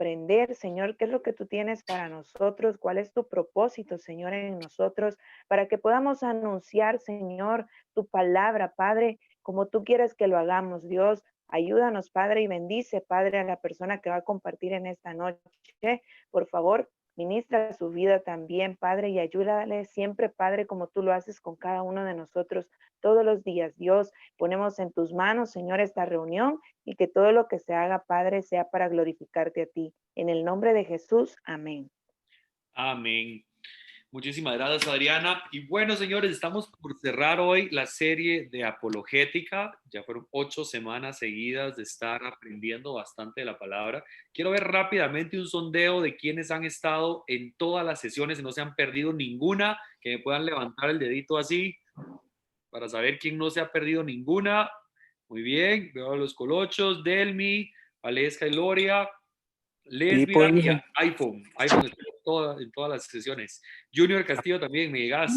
comprender, Señor, qué es lo que tú tienes para nosotros, cuál es tu propósito, Señor, en nosotros, para que podamos anunciar, Señor, tu palabra, Padre, como tú quieres que lo hagamos, Dios. Ayúdanos, Padre, y bendice, Padre, a la persona que va a compartir en esta noche. Por favor, ministra su vida también, Padre, y ayúdale siempre, Padre, como tú lo haces con cada uno de nosotros todos los días. Dios, ponemos en tus manos, Señor, esta reunión y que todo lo que se haga, Padre, sea para glorificarte a ti. En el nombre de Jesús, amén. Amén. Muchísimas gracias, Adriana. Y bueno, señores, estamos por cerrar hoy la serie de apologética. Ya fueron 8 semanas seguidas de estar aprendiendo bastante de la palabra. Quiero ver rápidamente un sondeo de quienes han estado en todas las sesiones y no se han perdido ninguna, que me puedan levantar el dedito así para saber quién no se ha perdido ninguna. Muy bien, veo a los colochos, Delmi, Valesca y Loria. Sí, Lesbia y Paul. iPhone en todas las sesiones. Junior Castillo también, me digas.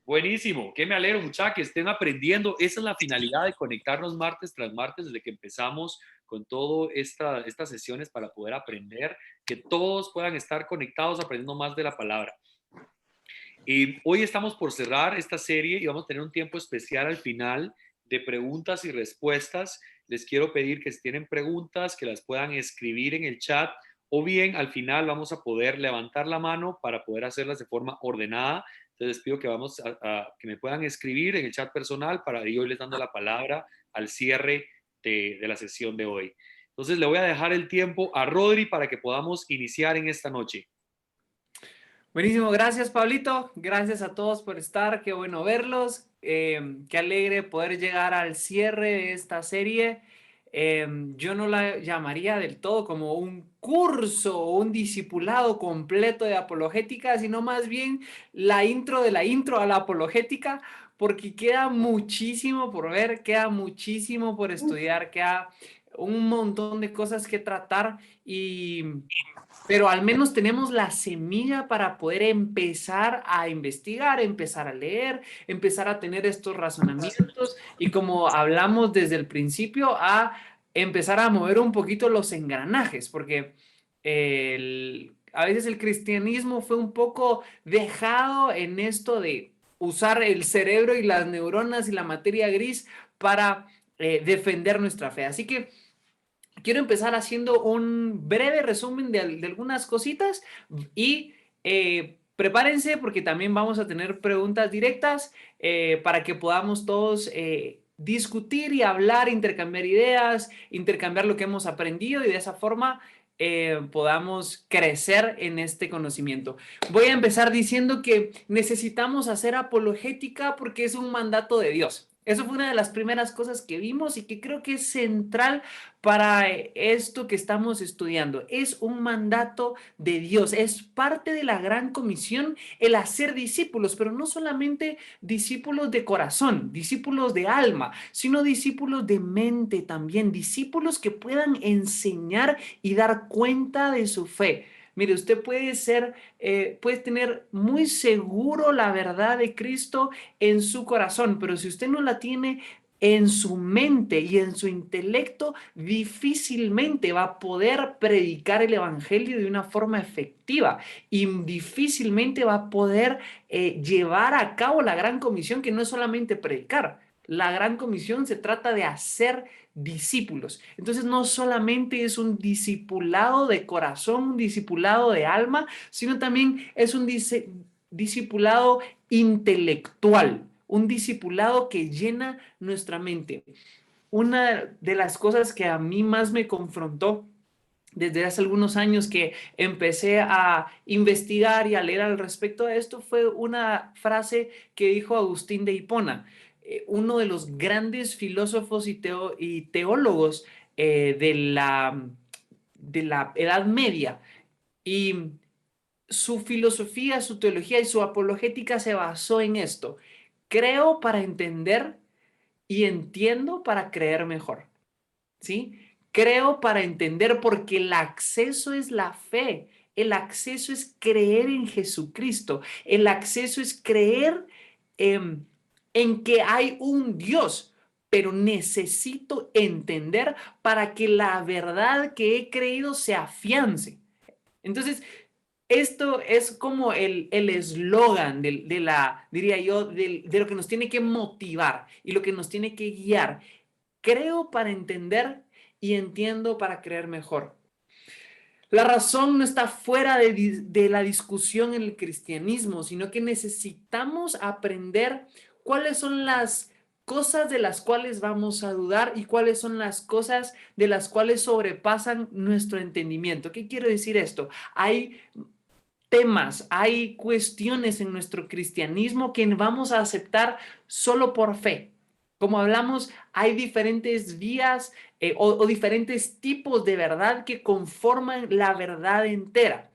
Buenísimo, que me alegro, muchachos, que estén aprendiendo. Esa es la finalidad de conectarnos martes tras martes desde que empezamos con todas estas sesiones para poder aprender, que todos puedan estar conectados aprendiendo más de la palabra. Y hoy estamos por cerrar esta serie y vamos a tener un tiempo especial al final de preguntas y respuestas. Les quiero pedir que si tienen preguntas, que las puedan escribir en el chat o bien al final vamos a poder levantar la mano para poder hacerlas de forma ordenada. Entonces les pido que, que me puedan escribir en el chat personal para yo irles dando la palabra al cierre de la sesión de hoy. Entonces le voy a dejar el tiempo a Rodri para que podamos iniciar en esta noche. Buenísimo, gracias Pablito, gracias a todos por estar, qué bueno verlos, qué alegre poder llegar al cierre de esta serie. Yo no la llamaría del todo como un curso o un discipulado completo de apologética, sino más bien la intro de la intro a la apologética, porque queda muchísimo por ver, queda muchísimo por estudiar, queda un montón de cosas que tratar pero al menos tenemos la semilla para poder empezar a investigar, empezar a leer, empezar a tener estos razonamientos y como hablamos desde el principio, a empezar a mover un poquito los engranajes, porque a veces el cristianismo fue un poco dejado en esto de usar el cerebro y las neuronas y la materia gris para defender nuestra fe. Así que quiero empezar haciendo un breve resumen de algunas cositas y prepárense porque también vamos a tener preguntas directas para que podamos todos discutir y hablar, intercambiar ideas, intercambiar lo que hemos aprendido y de esa forma podamos crecer en este conocimiento. Voy a empezar diciendo que necesitamos hacer apologética porque es un mandato de Dios. Eso fue una de las primeras cosas que vimos y que creo que es central para esto que estamos estudiando. Es un mandato de Dios, es parte de la gran comisión el hacer discípulos, pero no solamente discípulos de corazón, discípulos de alma, sino discípulos de mente también, discípulos que puedan enseñar y dar cuenta de su fe. Mire, usted puede tener muy seguro la verdad de Cristo en su corazón, pero si usted no la tiene en su mente y en su intelecto, difícilmente va a poder predicar el evangelio de una forma efectiva y difícilmente va a poder llevar a cabo la gran comisión, que no es solamente predicar. La gran comisión se trata de hacer discípulos. Entonces no solamente es un discipulado de corazón, un discipulado de alma, sino también es un discipulado intelectual, un discipulado que llena nuestra mente. Una de las cosas que a mí más me confrontó desde hace algunos años que empecé a investigar y a leer al respecto de esto fue una frase que dijo Agustín de Hipona, uno de los grandes filósofos y teólogos de la Edad Media. Y su filosofía, su teología y su apologética se basó en esto. Creo para entender y entiendo para creer mejor. ¿Sí? Creo para entender porque el acceso es la fe. El acceso es creer en Jesucristo. El acceso es creer en que hay un Dios. pero necesito entender para que la verdad que he creído se afiance. Entonces, esto es como el eslogan diría yo, de lo que nos tiene que motivar y lo que nos tiene que guiar. Creo para entender y entiendo para creer mejor. La razón no está fuera de la discusión en el cristianismo, sino que necesitamos aprender cuáles son las cosas de las cuales vamos a dudar y cuáles son las cosas de las cuales sobrepasan nuestro entendimiento. ¿Qué quiero decir esto? Hay temas, hay cuestiones en nuestro cristianismo que vamos a aceptar solo por fe. Como hablamos, hay diferentes vías o diferentes tipos de verdad que conforman la verdad entera.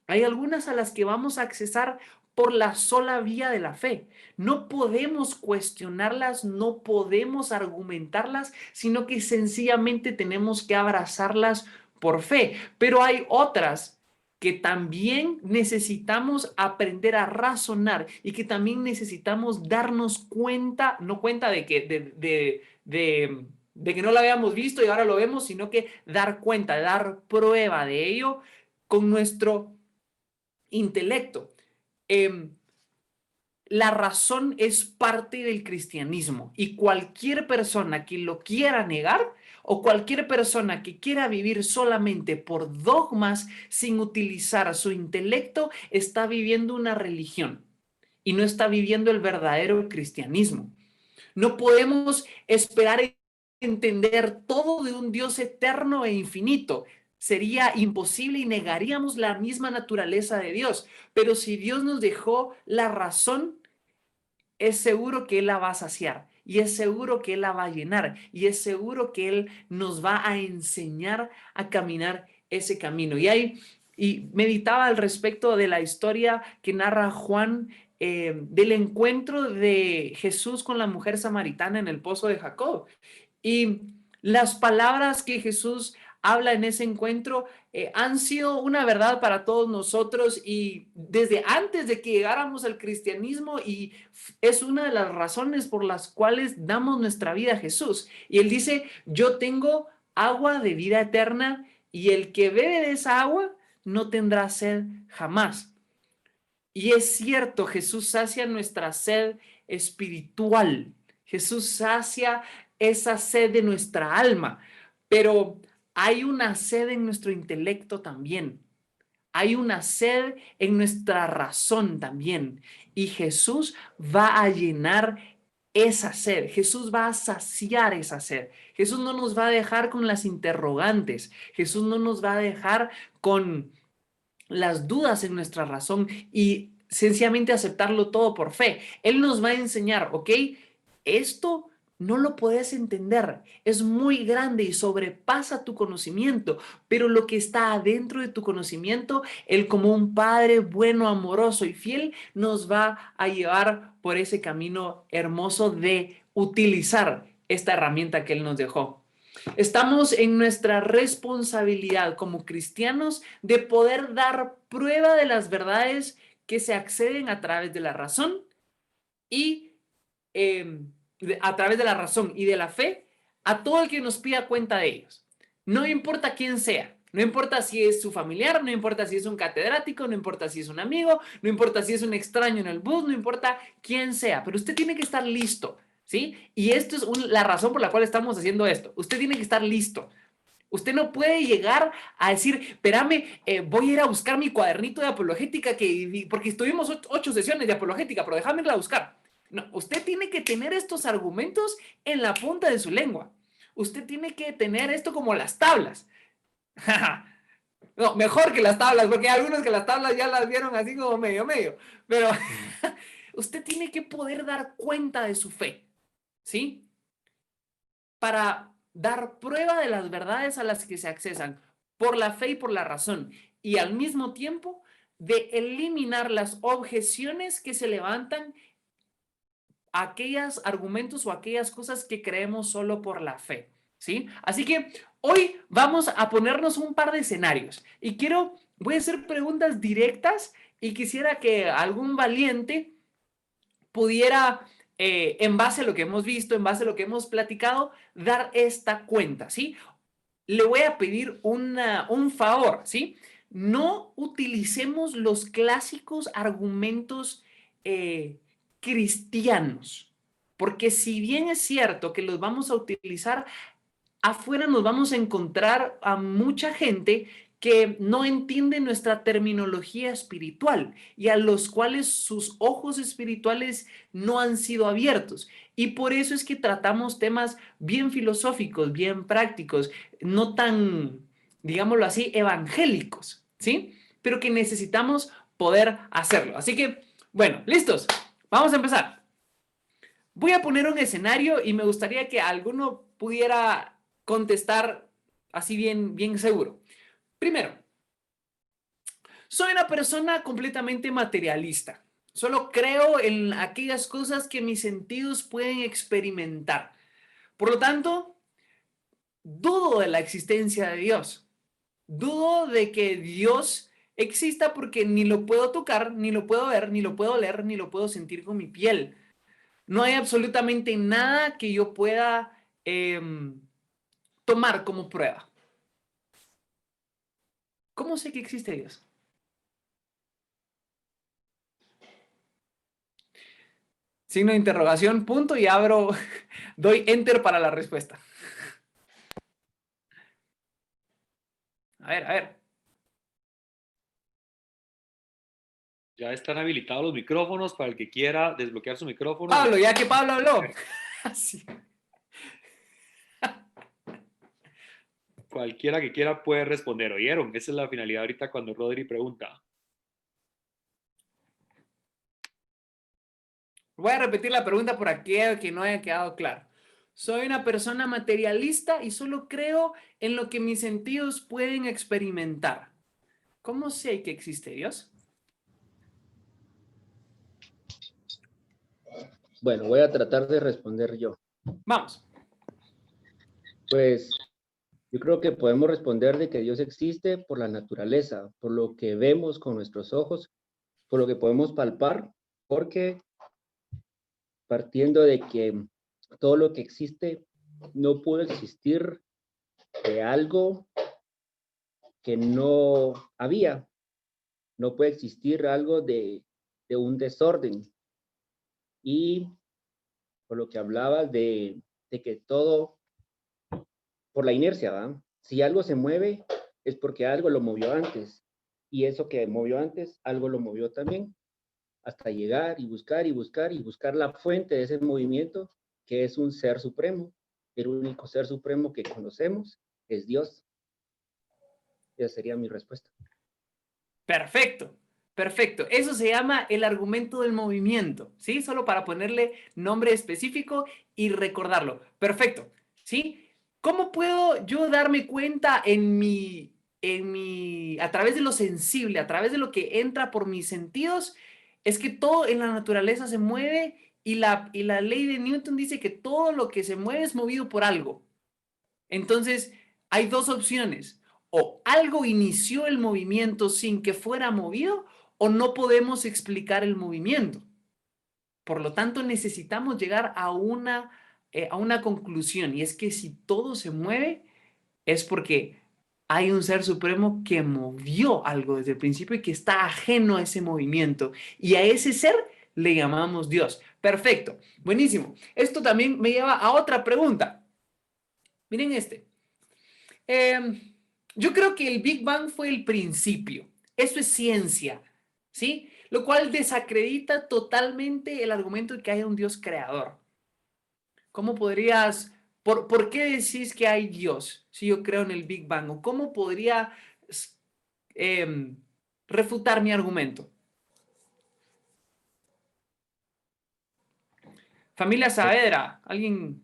Hay algunas a las que vamos a accesar por la sola vía de la fe. No podemos cuestionarlas, no podemos argumentarlas, sino que sencillamente tenemos que abrazarlas por fe. Pero hay otras que también necesitamos aprender a razonar y que también necesitamos darnos cuenta, no cuenta de que, de que no lo habíamos visto y ahora lo vemos, sino que dar cuenta, dar prueba de ello con nuestro intelecto. La razón es parte del cristianismo y cualquier persona que lo quiera negar o cualquier persona que quiera vivir solamente por dogmas sin utilizar su intelecto está viviendo una religión y no está viviendo el verdadero cristianismo. No podemos esperar entender todo de un Dios eterno e infinito. Sería imposible y negaríamos la misma naturaleza de Dios. Pero si Dios nos dejó la razón, es seguro que Él la va a saciar y es seguro que Él la va a llenar y es seguro que Él nos va a enseñar a caminar ese camino. Y meditaba al respecto de la historia que narra Juan del encuentro de Jesús con la mujer samaritana en el pozo de Jacob. Y las palabras que Jesús habla en ese encuentro han sido una verdad para todos nosotros y desde antes de que llegáramos al cristianismo, y es una de las razones por las cuales damos nuestra vida a Jesús. Y Él dice, yo tengo agua de vida eterna y el que bebe de esa agua no tendrá sed jamás. Y es cierto, Jesús sacia nuestra sed espiritual. Jesús sacia esa sed de nuestra alma, pero hay una sed en nuestro intelecto también. Hay una sed en nuestra razón también. Y Jesús va a llenar esa sed. Jesús va a saciar esa sed. Jesús no nos va a dejar con las interrogantes. Jesús no nos va a dejar con las dudas en nuestra razón y sencillamente aceptarlo todo por fe. Él nos va a enseñar, ¿ok? Esto no lo puedes entender, es muy grande y sobrepasa tu conocimiento, pero lo que está adentro de tu conocimiento, Él como un Padre bueno, amoroso y fiel, nos va a llevar por ese camino hermoso de utilizar esta herramienta que Él nos dejó. Estamos en nuestra responsabilidad como cristianos de poder dar prueba de las verdades que se acceden a través de la razón y a través de la razón y de la fe a todo el que nos pida cuenta de ellos. No importa quién sea, no importa si es su familiar, no importa si es un catedrático, no importa si es un amigo, no importa si es un extraño en el bus, no importa quién sea, pero usted tiene que estar listo. ¿Sí? Y esto es la razón por la cual estamos haciendo esto. Usted tiene que estar listo. Usted no puede llegar a decir, espérame, voy a ir a buscar mi cuadernito de apologética, porque estuvimos 8 sesiones de apologética, pero déjame irla a buscar. No, usted tiene que tener estos argumentos en la punta de su lengua. Usted tiene que tener esto como las tablas. No, mejor que las tablas, porque hay algunos que las tablas ya las vieron así como medio. Pero usted tiene que poder dar cuenta de su fe. ¿Sí? Para dar prueba de las verdades a las que se accesan por la fe y por la razón, y al mismo tiempo de eliminar las objeciones que se levantan a aquellos argumentos o aquellas cosas que creemos solo por la fe, ¿sí? Así que hoy vamos a ponernos un par de escenarios y voy a hacer preguntas directas y quisiera que algún valiente pudiera en base a lo que hemos visto, en base a lo que hemos platicado, dar esta cuenta, ¿sí? Le voy a pedir un favor, ¿sí? No utilicemos los clásicos argumentos cristianos, porque si bien es cierto que los vamos a utilizar, afuera nos vamos a encontrar a mucha gente que no entiende nuestra terminología espiritual y a los cuales sus ojos espirituales no han sido abiertos. Y por eso es que tratamos temas bien filosóficos, bien prácticos, no tan, digámoslo así, evangélicos, ¿sí? Pero que necesitamos poder hacerlo. Así que, bueno, listos. Vamos a empezar. Voy a poner un escenario y me gustaría que alguno pudiera contestar así bien seguro. Primero, soy una persona completamente materialista. Solo creo en aquellas cosas que mis sentidos pueden experimentar. Por lo tanto, dudo de la existencia de Dios. Dudo de que Dios exista porque ni lo puedo tocar, ni lo puedo ver, ni lo puedo leer, ni lo puedo sentir con mi piel. No hay absolutamente nada que yo pueda tomar como prueba. ¿Cómo sé que existe Dios? Signo de interrogación, punto, y abro, doy enter para la respuesta. A ver. Ya están habilitados los micrófonos para el que quiera desbloquear su micrófono. Pablo, ya que Pablo habló. Sí. Cualquiera que quiera puede responder. ¿Oyeron? Esa es la finalidad ahorita cuando Rodri pregunta. Voy a repetir la pregunta por aquello que no haya quedado claro. Soy una persona materialista y solo creo en lo que mis sentidos pueden experimentar. ¿Cómo sé que existe Dios? Bueno, voy a tratar de responder yo. Vamos. Pues yo creo que podemos responder de que Dios existe por la naturaleza, por lo que vemos con nuestros ojos, por lo que podemos palpar, porque partiendo de que todo lo que existe no puede existir de algo que no había, no puede existir algo de un desorden. Y por lo que hablabas de que todo, por la inercia, ¿va? Si algo se mueve, es porque algo lo movió antes. Y eso que movió antes, algo lo movió también, hasta llegar y buscar y buscar y buscar la fuente de ese movimiento, que es un ser supremo. El único ser supremo que conocemos es Dios. Esa sería mi respuesta. Perfecto. Perfecto. Eso se llama el argumento del movimiento, ¿sí? Solo para ponerle nombre específico y recordarlo. Perfecto, ¿sí? ¿Cómo puedo yo darme cuenta a través de lo sensible, a través de lo que entra por mis sentidos? Es que todo en la naturaleza se mueve y la ley de Newton dice que todo lo que se mueve es movido por algo. Entonces, hay dos opciones. O algo inició el movimiento sin que fuera movido, o no podemos explicar el movimiento. Por lo tanto, necesitamos llegar a una conclusión, y es que si todo se mueve, es porque hay un ser supremo que movió algo desde el principio y que está ajeno a ese movimiento. Y a ese ser le llamamos Dios. Perfecto, buenísimo. Esto también me lleva a otra pregunta. Miren este. Yo creo que el Big Bang fue el principio. Eso es ciencia, ¿sí? Lo cual desacredita totalmente el argumento de que haya un Dios creador. ¿Cómo podrías, por qué decís que hay Dios si yo creo en el Big Bang? ¿O cómo podría refutar mi argumento? Familia Saavedra, alguien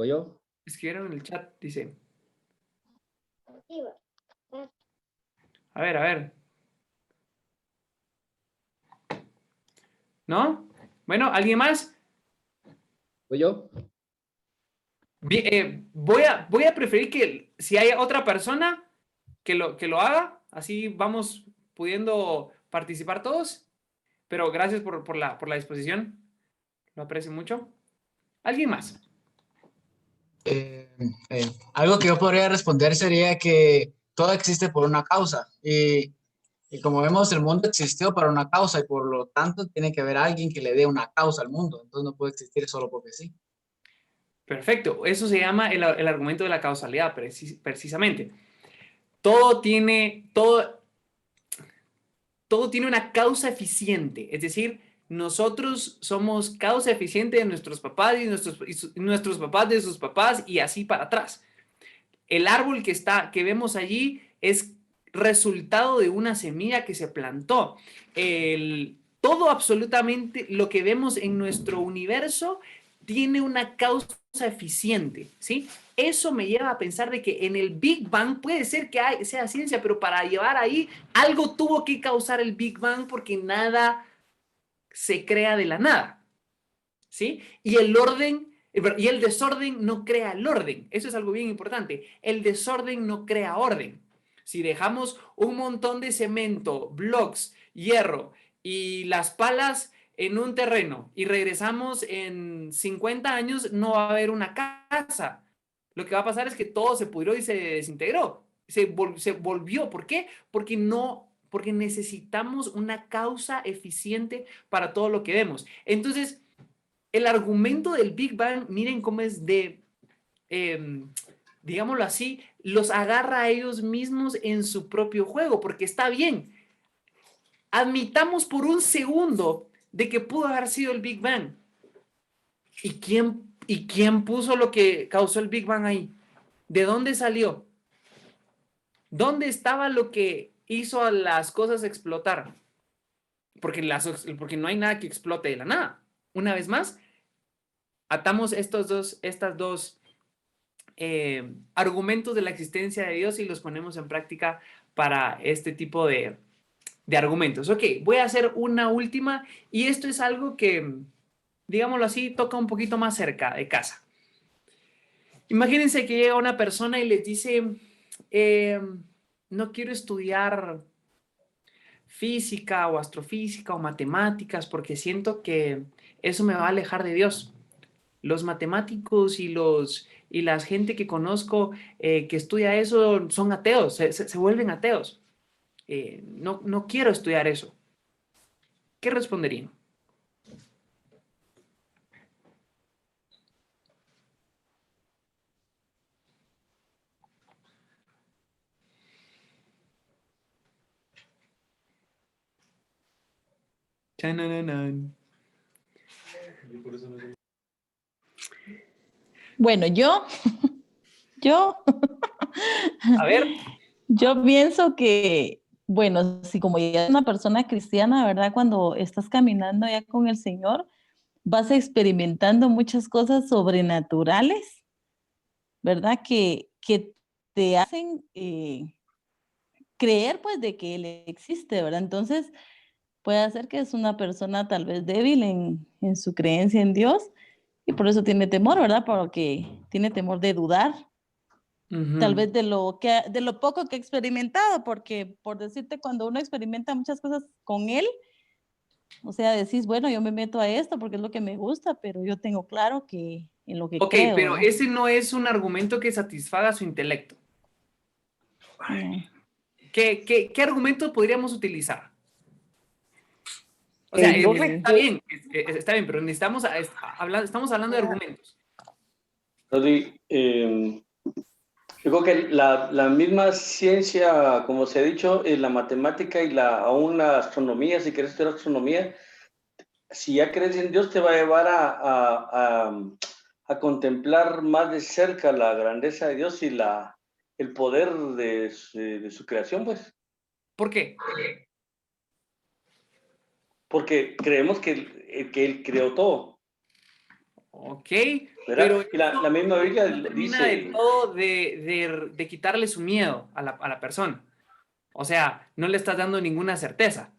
¿Voy yo? escribieron en el chat, dice. A ver. ¿No? Bueno, ¿alguien más? ¿Voy yo? Voy a preferir que si hay otra persona que lo haga, así vamos pudiendo participar todos. pero gracias por la disposición. Lo aprecio mucho. ¿Alguien más? Algo que yo podría responder sería que todo existe por una causa y como vemos el mundo existió para una causa y por lo tanto tiene que haber alguien que le dé una causa al mundo, entonces no puede existir solo porque sí. Perfecto. Eso se llama el argumento de la causalidad, precisamente. Todo tiene una causa eficiente, es decir, nosotros somos causa eficiente de nuestros papás y nuestros papás de sus papás y así para atrás. El árbol que vemos allí es resultado de una semilla que se plantó. Todo absolutamente lo que vemos en nuestro universo tiene una causa eficiente, ¿sí? Eso me lleva a pensar de que en el Big Bang puede ser que sea ciencia, pero para llevar ahí algo tuvo que causar el Big Bang porque nada se crea de la nada, ¿sí? Y el desorden no crea el orden. Eso es algo bien importante. El desorden no crea orden. Si dejamos un montón de cemento, blocks, hierro y las palas en un terreno y regresamos en 50 años, no va a haber una casa. Lo que va a pasar es que todo se pudrió y se desintegró. Se volvió. ¿Por qué? Porque necesitamos una causa eficiente para todo lo que vemos. Entonces, el argumento del Big Bang, miren cómo es digámoslo así, los agarra a ellos mismos en su propio juego, porque está bien. Admitamos por un segundo de que pudo haber sido el Big Bang. ¿Y quién puso lo que causó el Big Bang ahí? ¿De dónde salió? ¿Dónde estaba lo que hizo a las cosas explotar? Porque no hay nada que explote de la nada. Una vez más, atamos estas dos argumentos de la existencia de Dios y los ponemos en práctica para este tipo de argumentos. Ok, voy a hacer una última y esto es algo que, digámoslo así, toca un poquito más cerca de casa. Imagínense que llega una persona y les dice, no quiero estudiar física o astrofísica o matemáticas porque siento que eso me va a alejar de Dios. Los matemáticos y la gente que conozco que estudia eso son ateos, se vuelven ateos. No quiero estudiar eso. ¿Qué responderían? Chanananan. Bueno, yo, A ver, yo pienso que, bueno, si como ya es una persona cristiana, ¿verdad? Cuando estás caminando ya con el Señor, vas experimentando muchas cosas sobrenaturales, ¿verdad? Que te hacen creer, pues, de que Él existe, ¿verdad? Entonces, puede ser que es una persona tal vez débil en su creencia en Dios y por eso tiene temor, ¿verdad? Porque tiene temor de dudar tal vez de lo poco que he experimentado, porque por decirte, cuando uno experimenta muchas cosas con él, o sea, decís, bueno, yo me meto a esto porque es lo que me gusta, pero yo tengo claro que en lo que ok, creo, pero ¿verdad? ese no es un argumento que satisfaga su intelecto. No. ¿Qué argumento podríamos utilizar? O sea, está bien, pero estamos hablando de argumentos. Rodri, yo creo que la misma ciencia, como se ha dicho, la matemática y aún la astronomía, si quieres estudiar astronomía, si ya crees en Dios, te va a llevar a contemplar más de cerca la grandeza de Dios y el poder de su creación, pues. ¿Por qué? Porque creemos que Él creó todo. Ok, ¿Verdad? pero Y la misma Biblia no termina dice... del todo de quitarle su miedo a la persona. O sea, no le estás dando ninguna certeza.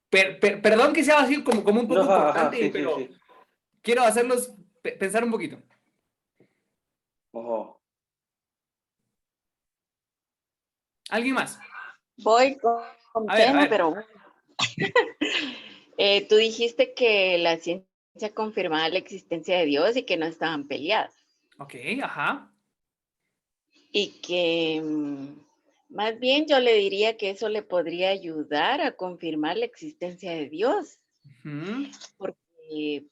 Perdón que sea así como un No, poco ajá, cortante, sí, pero sí. quiero hacerlos pensar un poquito. Ojo. ¿Alguien más? Voy con A ver, pena, pero Tú dijiste que la ciencia confirmaba la existencia de Dios y que no estaban peleadas. Ok, ajá. Y que más bien yo le diría que eso le podría ayudar a confirmar la existencia de Dios. Porque,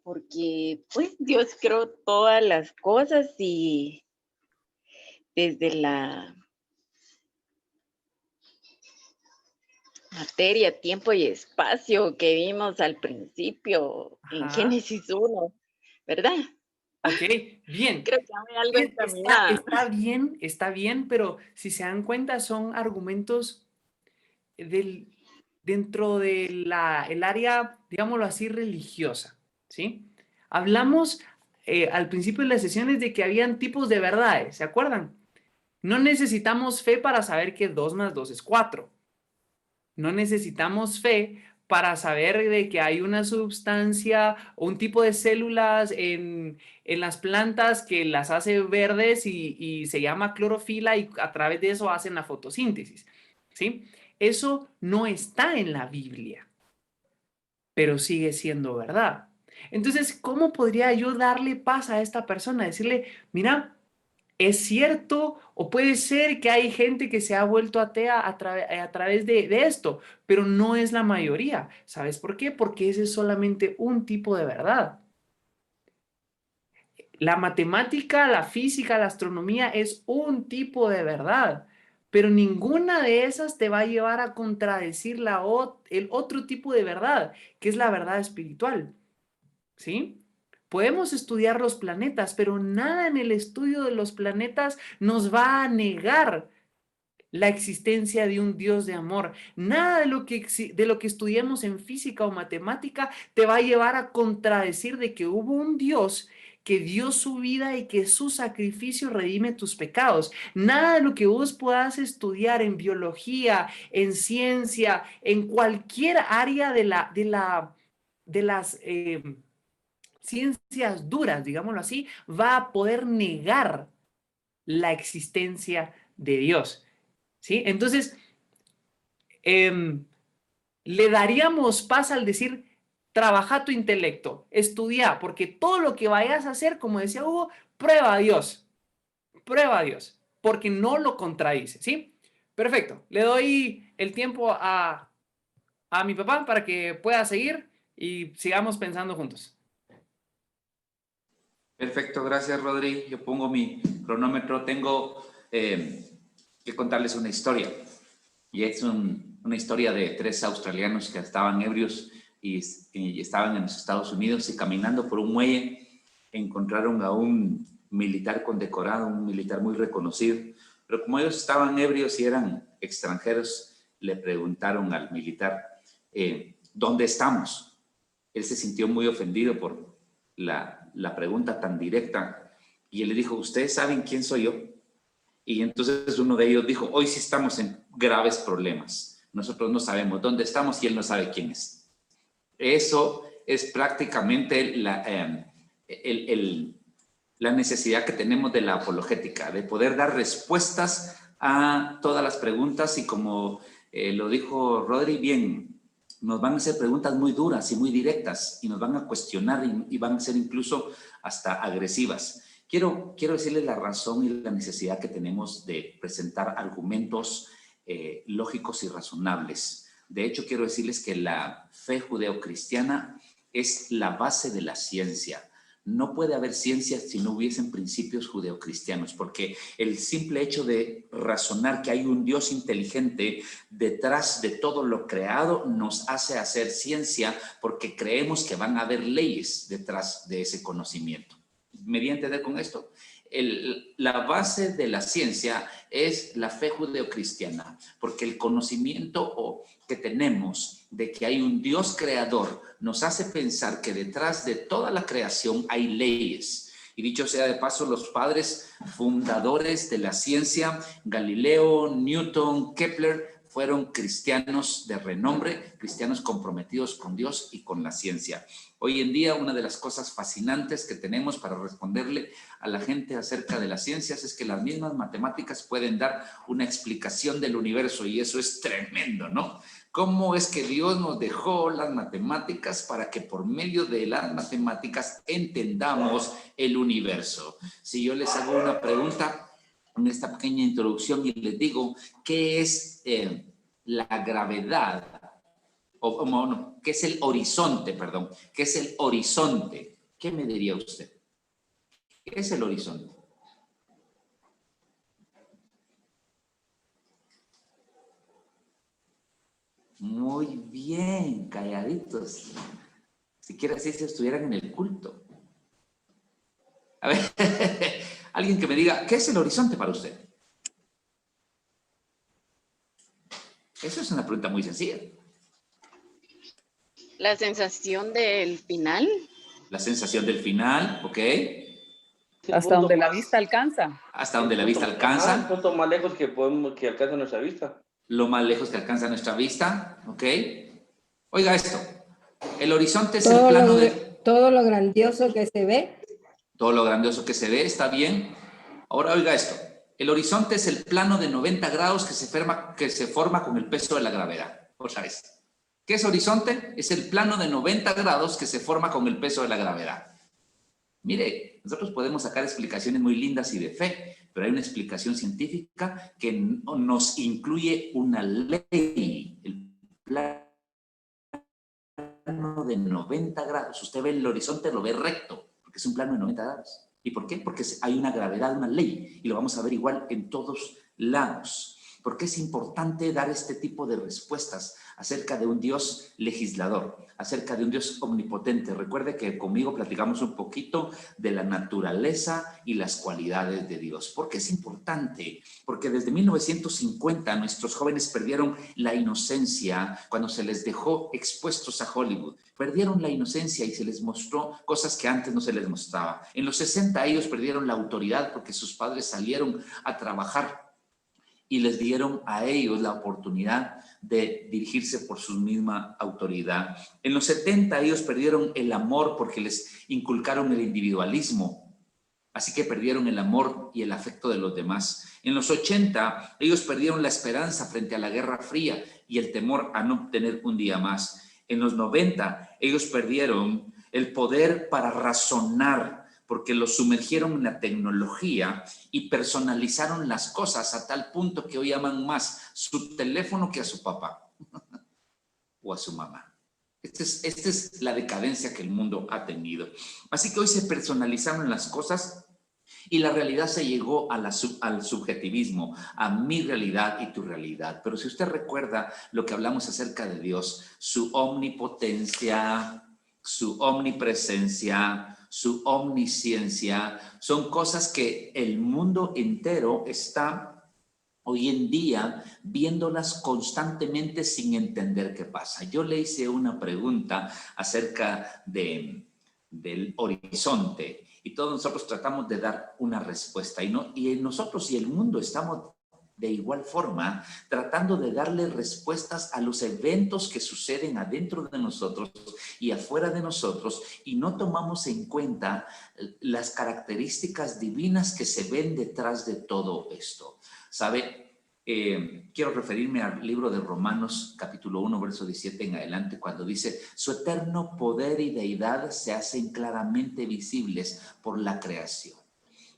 porque pues Dios creó todas las cosas y desde la materia, tiempo y espacio que vimos al principio en Ajá. Génesis 1, ¿verdad? Ok, bien. Creo que hay algo Bien, encaminado. está bien, pero si se dan cuenta son argumentos dentro de el área, digámoslo así, religiosa, ¿sí? Hablamos al principio de las sesiones de que habían tipos de verdades, ¿se acuerdan? No necesitamos fe para saber que 2 más 2 es 4. No necesitamos fe para saber de que hay una sustancia, un tipo de células en las plantas que las hace verdes y se llama clorofila y a través de eso hacen la fotosíntesis, ¿sí? Eso no está en la Biblia, pero sigue siendo verdad. Entonces, ¿cómo podría yo darle paz a esta persona? Decirle, mira, es cierto, o puede ser que hay gente que se ha vuelto atea a través de esto, pero no es la mayoría. ¿Sabes por qué? Porque ese es solamente un tipo de verdad. La matemática, la física, la astronomía es un tipo de verdad, pero ninguna de esas te va a llevar a contradecir el otro tipo de verdad, que es la verdad espiritual. ¿Sí? Podemos estudiar los planetas, pero nada en el estudio de los planetas nos va a negar la existencia de un Dios de amor. Nada de lo que estudiemos en física o matemática te va a llevar a contradecir de que hubo un Dios que dio su vida y que su sacrificio redime tus pecados. Nada de lo que vos puedas estudiar en biología, en ciencia, en cualquier área de las ciencias duras, digámoslo así, va a poder negar la existencia de Dios. ¿Sí? Entonces, le daríamos paz al decir, trabaja tu intelecto, estudia, porque todo lo que vayas a hacer, como decía Hugo, prueba a Dios, porque no lo contradice, ¿sí? Perfecto, le doy el tiempo a mi papá para que pueda seguir y sigamos pensando juntos. Perfecto, gracias Rodri. Yo pongo mi cronómetro. Tengo que contarles una historia. Y es una historia de 3 australianos que estaban ebrios y estaban en los Estados Unidos y caminando por un muelle encontraron a un militar condecorado, un militar muy reconocido. Pero como ellos estaban ebrios y eran extranjeros, le preguntaron al militar, ¿dónde estamos? Él se sintió muy ofendido por la pregunta tan directa y él le dijo, ¿ustedes saben quién soy yo? Y entonces uno de ellos dijo, hoy sí estamos en graves problemas. Nosotros no sabemos dónde estamos y él no sabe quién es. Eso es prácticamente la necesidad que tenemos de la apologética, de poder dar respuestas a todas las preguntas y como lo dijo Rodri bien, nos van a hacer preguntas muy duras y muy directas y nos van a cuestionar y van a ser incluso hasta agresivas. Quiero decirles la razón y la necesidad que tenemos de presentar argumentos lógicos y razonables. De hecho, quiero decirles que la fe judeocristiana es la base de la ciencia. No puede haber ciencia si no hubiesen principios judeocristianos, porque el simple hecho de razonar que hay un Dios inteligente detrás de todo lo creado nos hace hacer ciencia porque creemos que van a haber leyes detrás de ese conocimiento. ¿Me voy a entender con esto? La base de la ciencia es la fe judeocristiana, porque el conocimiento que tenemos de que hay un Dios creador nos hace pensar que detrás de toda la creación hay leyes. Y dicho sea de paso, los padres fundadores de la ciencia, Galileo, Newton, Kepler, fueron cristianos de renombre, cristianos comprometidos con Dios y con la ciencia. Hoy en día, una de las cosas fascinantes que tenemos para responderle a la gente acerca de las ciencias es que las mismas matemáticas pueden dar una explicación del universo, y eso es tremendo, ¿no? ¿Cómo es que Dios nos dejó las matemáticas para que por medio de las matemáticas entendamos el universo? Si yo les hago una pregunta en esta pequeña introducción y les digo, ¿qué es la gravedad? No, ¿qué es el horizonte, perdón? ¿Qué es el horizonte? ¿Qué me diría usted? ¿Qué es el horizonte? Muy bien, calladitos. Siquiera si estuvieran en el culto. A ver, alguien que me diga, ¿qué es el horizonte para usted? Eso es una pregunta muy sencilla. La sensación del final. La sensación del final, ¿ok? Hasta donde la vista alcanza. Hasta donde la vista alcanza. El punto más lejos que alcanza nuestra vista. Lo más lejos que alcanza nuestra vista, ¿ok? Oiga esto, el horizonte es todo el plano todo lo grandioso que se ve. Todo lo grandioso que se ve, está bien. Ahora oiga esto, el horizonte es el plano de 90 grados que se forma con el peso de la gravedad. Otra vez. ¿Qué es horizonte? Es el plano de 90 grados que se forma con el peso de la gravedad. Mire, nosotros podemos sacar explicaciones muy lindas y de fe, pero hay una explicación científica que nos incluye una ley, el plano de 90 grados. Usted ve el horizonte, lo ve recto, porque es un plano de 90 grados. ¿Y por qué? Porque hay una gravedad, una ley, y lo vamos a ver igual en todos lados. ¿Por qué es importante dar este tipo de respuestas acerca de un Dios legislador, acerca de un Dios omnipotente? Recuerde que conmigo platicamos un poquito de la naturaleza y las cualidades de Dios. ¿Por qué es importante? Porque desde 1950 nuestros jóvenes perdieron la inocencia cuando se les dejó expuestos a Hollywood. Perdieron la inocencia y se les mostró cosas que antes no se les mostraba. En los 60 ellos perdieron la autoridad porque sus padres salieron a trabajar y les dieron a ellos la oportunidad de dirigirse por su misma autoridad. En los 70 ellos perdieron el amor porque les inculcaron el individualismo, así que perdieron el amor y el afecto de los demás. En los 80 ellos perdieron la esperanza frente a la Guerra Fría y el temor a no tener un día más. En los 90 ellos perdieron el poder para razonar, porque los sumergieron en la tecnología y personalizaron las cosas a tal punto que hoy aman más su teléfono que a su papá o a su mamá. Esta es la decadencia que el mundo ha tenido. Así que hoy se personalizaron las cosas y la realidad se llegó al subjetivismo, a mi realidad y tu realidad. Pero si usted recuerda lo que hablamos acerca de Dios, su omnipotencia, su omnipresencia, su omnisciencia, son cosas que el mundo entero está hoy en día viéndolas constantemente sin entender qué pasa. Yo le hice una pregunta acerca del horizonte y todos nosotros tratamos de dar una respuesta y nosotros y el mundo estamos de igual forma tratando de darle respuestas a los eventos que suceden adentro de nosotros y afuera de nosotros, y no tomamos en cuenta las características divinas que se ven detrás de todo esto. ¿Sabe? Quiero referirme al libro de Romanos, capítulo 1, verso 17 en adelante, cuando dice: su eterno poder y deidad se hacen claramente visibles por la creación.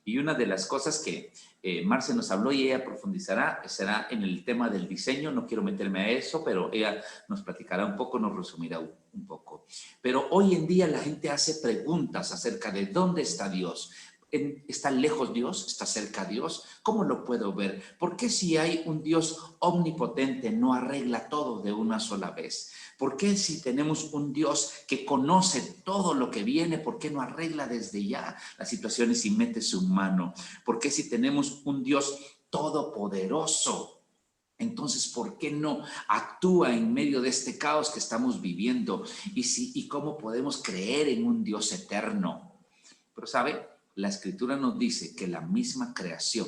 Y una de las cosas que Marce nos habló y ella profundizará será en el tema del diseño. No quiero meterme a eso, pero ella nos platicará un poco, nos resumirá un poco. Pero hoy en día la gente hace preguntas acerca de dónde está Dios. ¿Está lejos Dios? ¿Está cerca Dios? ¿Cómo lo puedo ver? ¿Por qué si hay un Dios omnipotente no arregla todo de una sola vez? ¿Por qué si tenemos un Dios que conoce todo lo que viene, por qué no arregla desde ya las situaciones y mete su mano? ¿Por qué si tenemos un Dios todopoderoso, entonces por qué no actúa en medio de este caos que estamos viviendo? ¿Y cómo podemos creer en un Dios eterno? Pero ¿sabe? La Escritura nos dice que la misma creación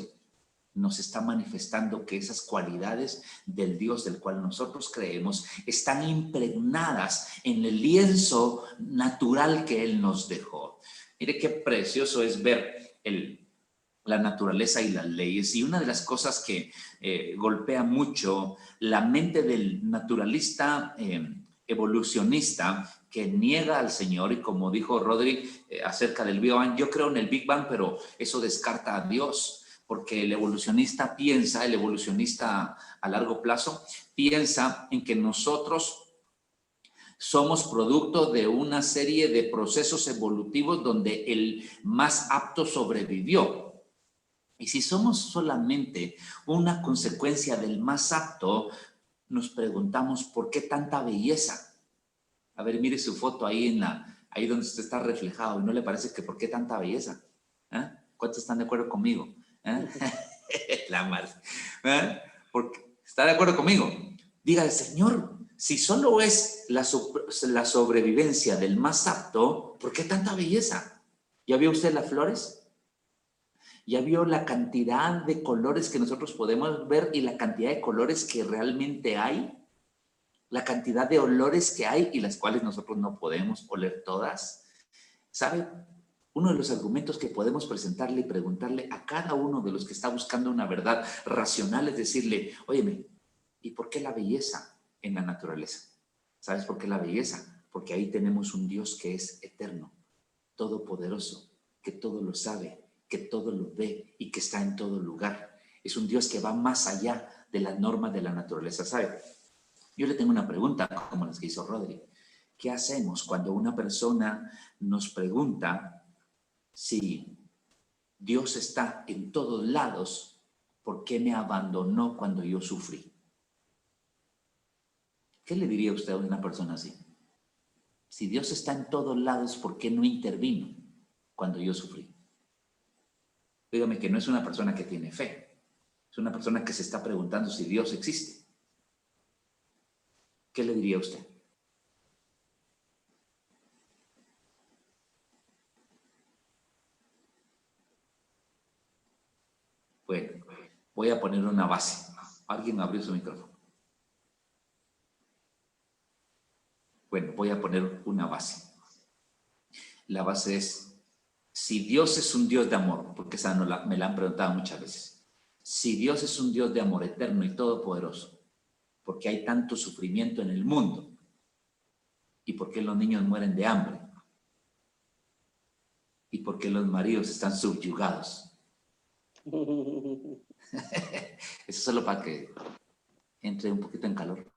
nos está manifestando que esas cualidades del Dios del cual nosotros creemos están impregnadas en el lienzo natural que Él nos dejó. Mire qué precioso es ver la naturaleza y las leyes. Y una de las cosas que golpea mucho la mente del naturalista evolucionista que niega al Señor, y como dijo Rodri acerca del Big Bang, yo creo en el Big Bang, pero eso descarta a Dios. Porque el evolucionista a largo plazo, piensa en que nosotros somos producto de una serie de procesos evolutivos donde el más apto sobrevivió. Y si somos solamente una consecuencia del más apto, nos preguntamos ¿por qué tanta belleza? A ver, mire su foto ahí ahí donde usted está reflejado, y no le parece que ¿por qué tanta belleza? ¿Eh? ¿Cuántos están de acuerdo conmigo? La madre. Porque, ¿está de acuerdo conmigo? Dígale, Señor, si solo es la sobrevivencia del más apto, ¿por qué tanta belleza? ¿Ya vio usted las flores? ¿Ya vio la cantidad de colores que nosotros podemos ver y la cantidad de colores que realmente hay? La cantidad de olores que hay y las cuales nosotros no podemos oler todas. ¿Sabe? Uno de los argumentos que podemos presentarle y preguntarle a cada uno de los que está buscando una verdad racional es decirle, óyeme, ¿y por qué la belleza en la naturaleza? ¿Sabes por qué la belleza? Porque ahí tenemos un Dios que es eterno, todopoderoso, que todo lo sabe, que todo lo ve y que está en todo lugar. Es un Dios que va más allá de las normas de la naturaleza, ¿sabe? Yo le tengo una pregunta, como las que hizo Rodri. ¿Qué hacemos cuando una persona nos pregunta si Dios está en todos lados, ¿por qué me abandonó cuando yo sufrí? ¿Qué le diría usted a una persona así? Si Dios está en todos lados, ¿por qué no intervino cuando yo sufrí? Dígame que no es una persona que tiene fe, es una persona que se está preguntando si Dios existe. ¿Qué le diría a usted? Bueno, voy a poner una base. Alguien abrió su micrófono. Bueno, voy a poner una base. La base es, si Dios es un Dios de amor, porque esa me la han preguntado muchas veces. Si Dios es un Dios de amor eterno y todopoderoso, ¿por qué hay tanto sufrimiento en el mundo? ¿Y por qué los niños mueren de hambre? ¿Y por qué los maridos están subyugados? Eso solo para que entre un poquito en calor.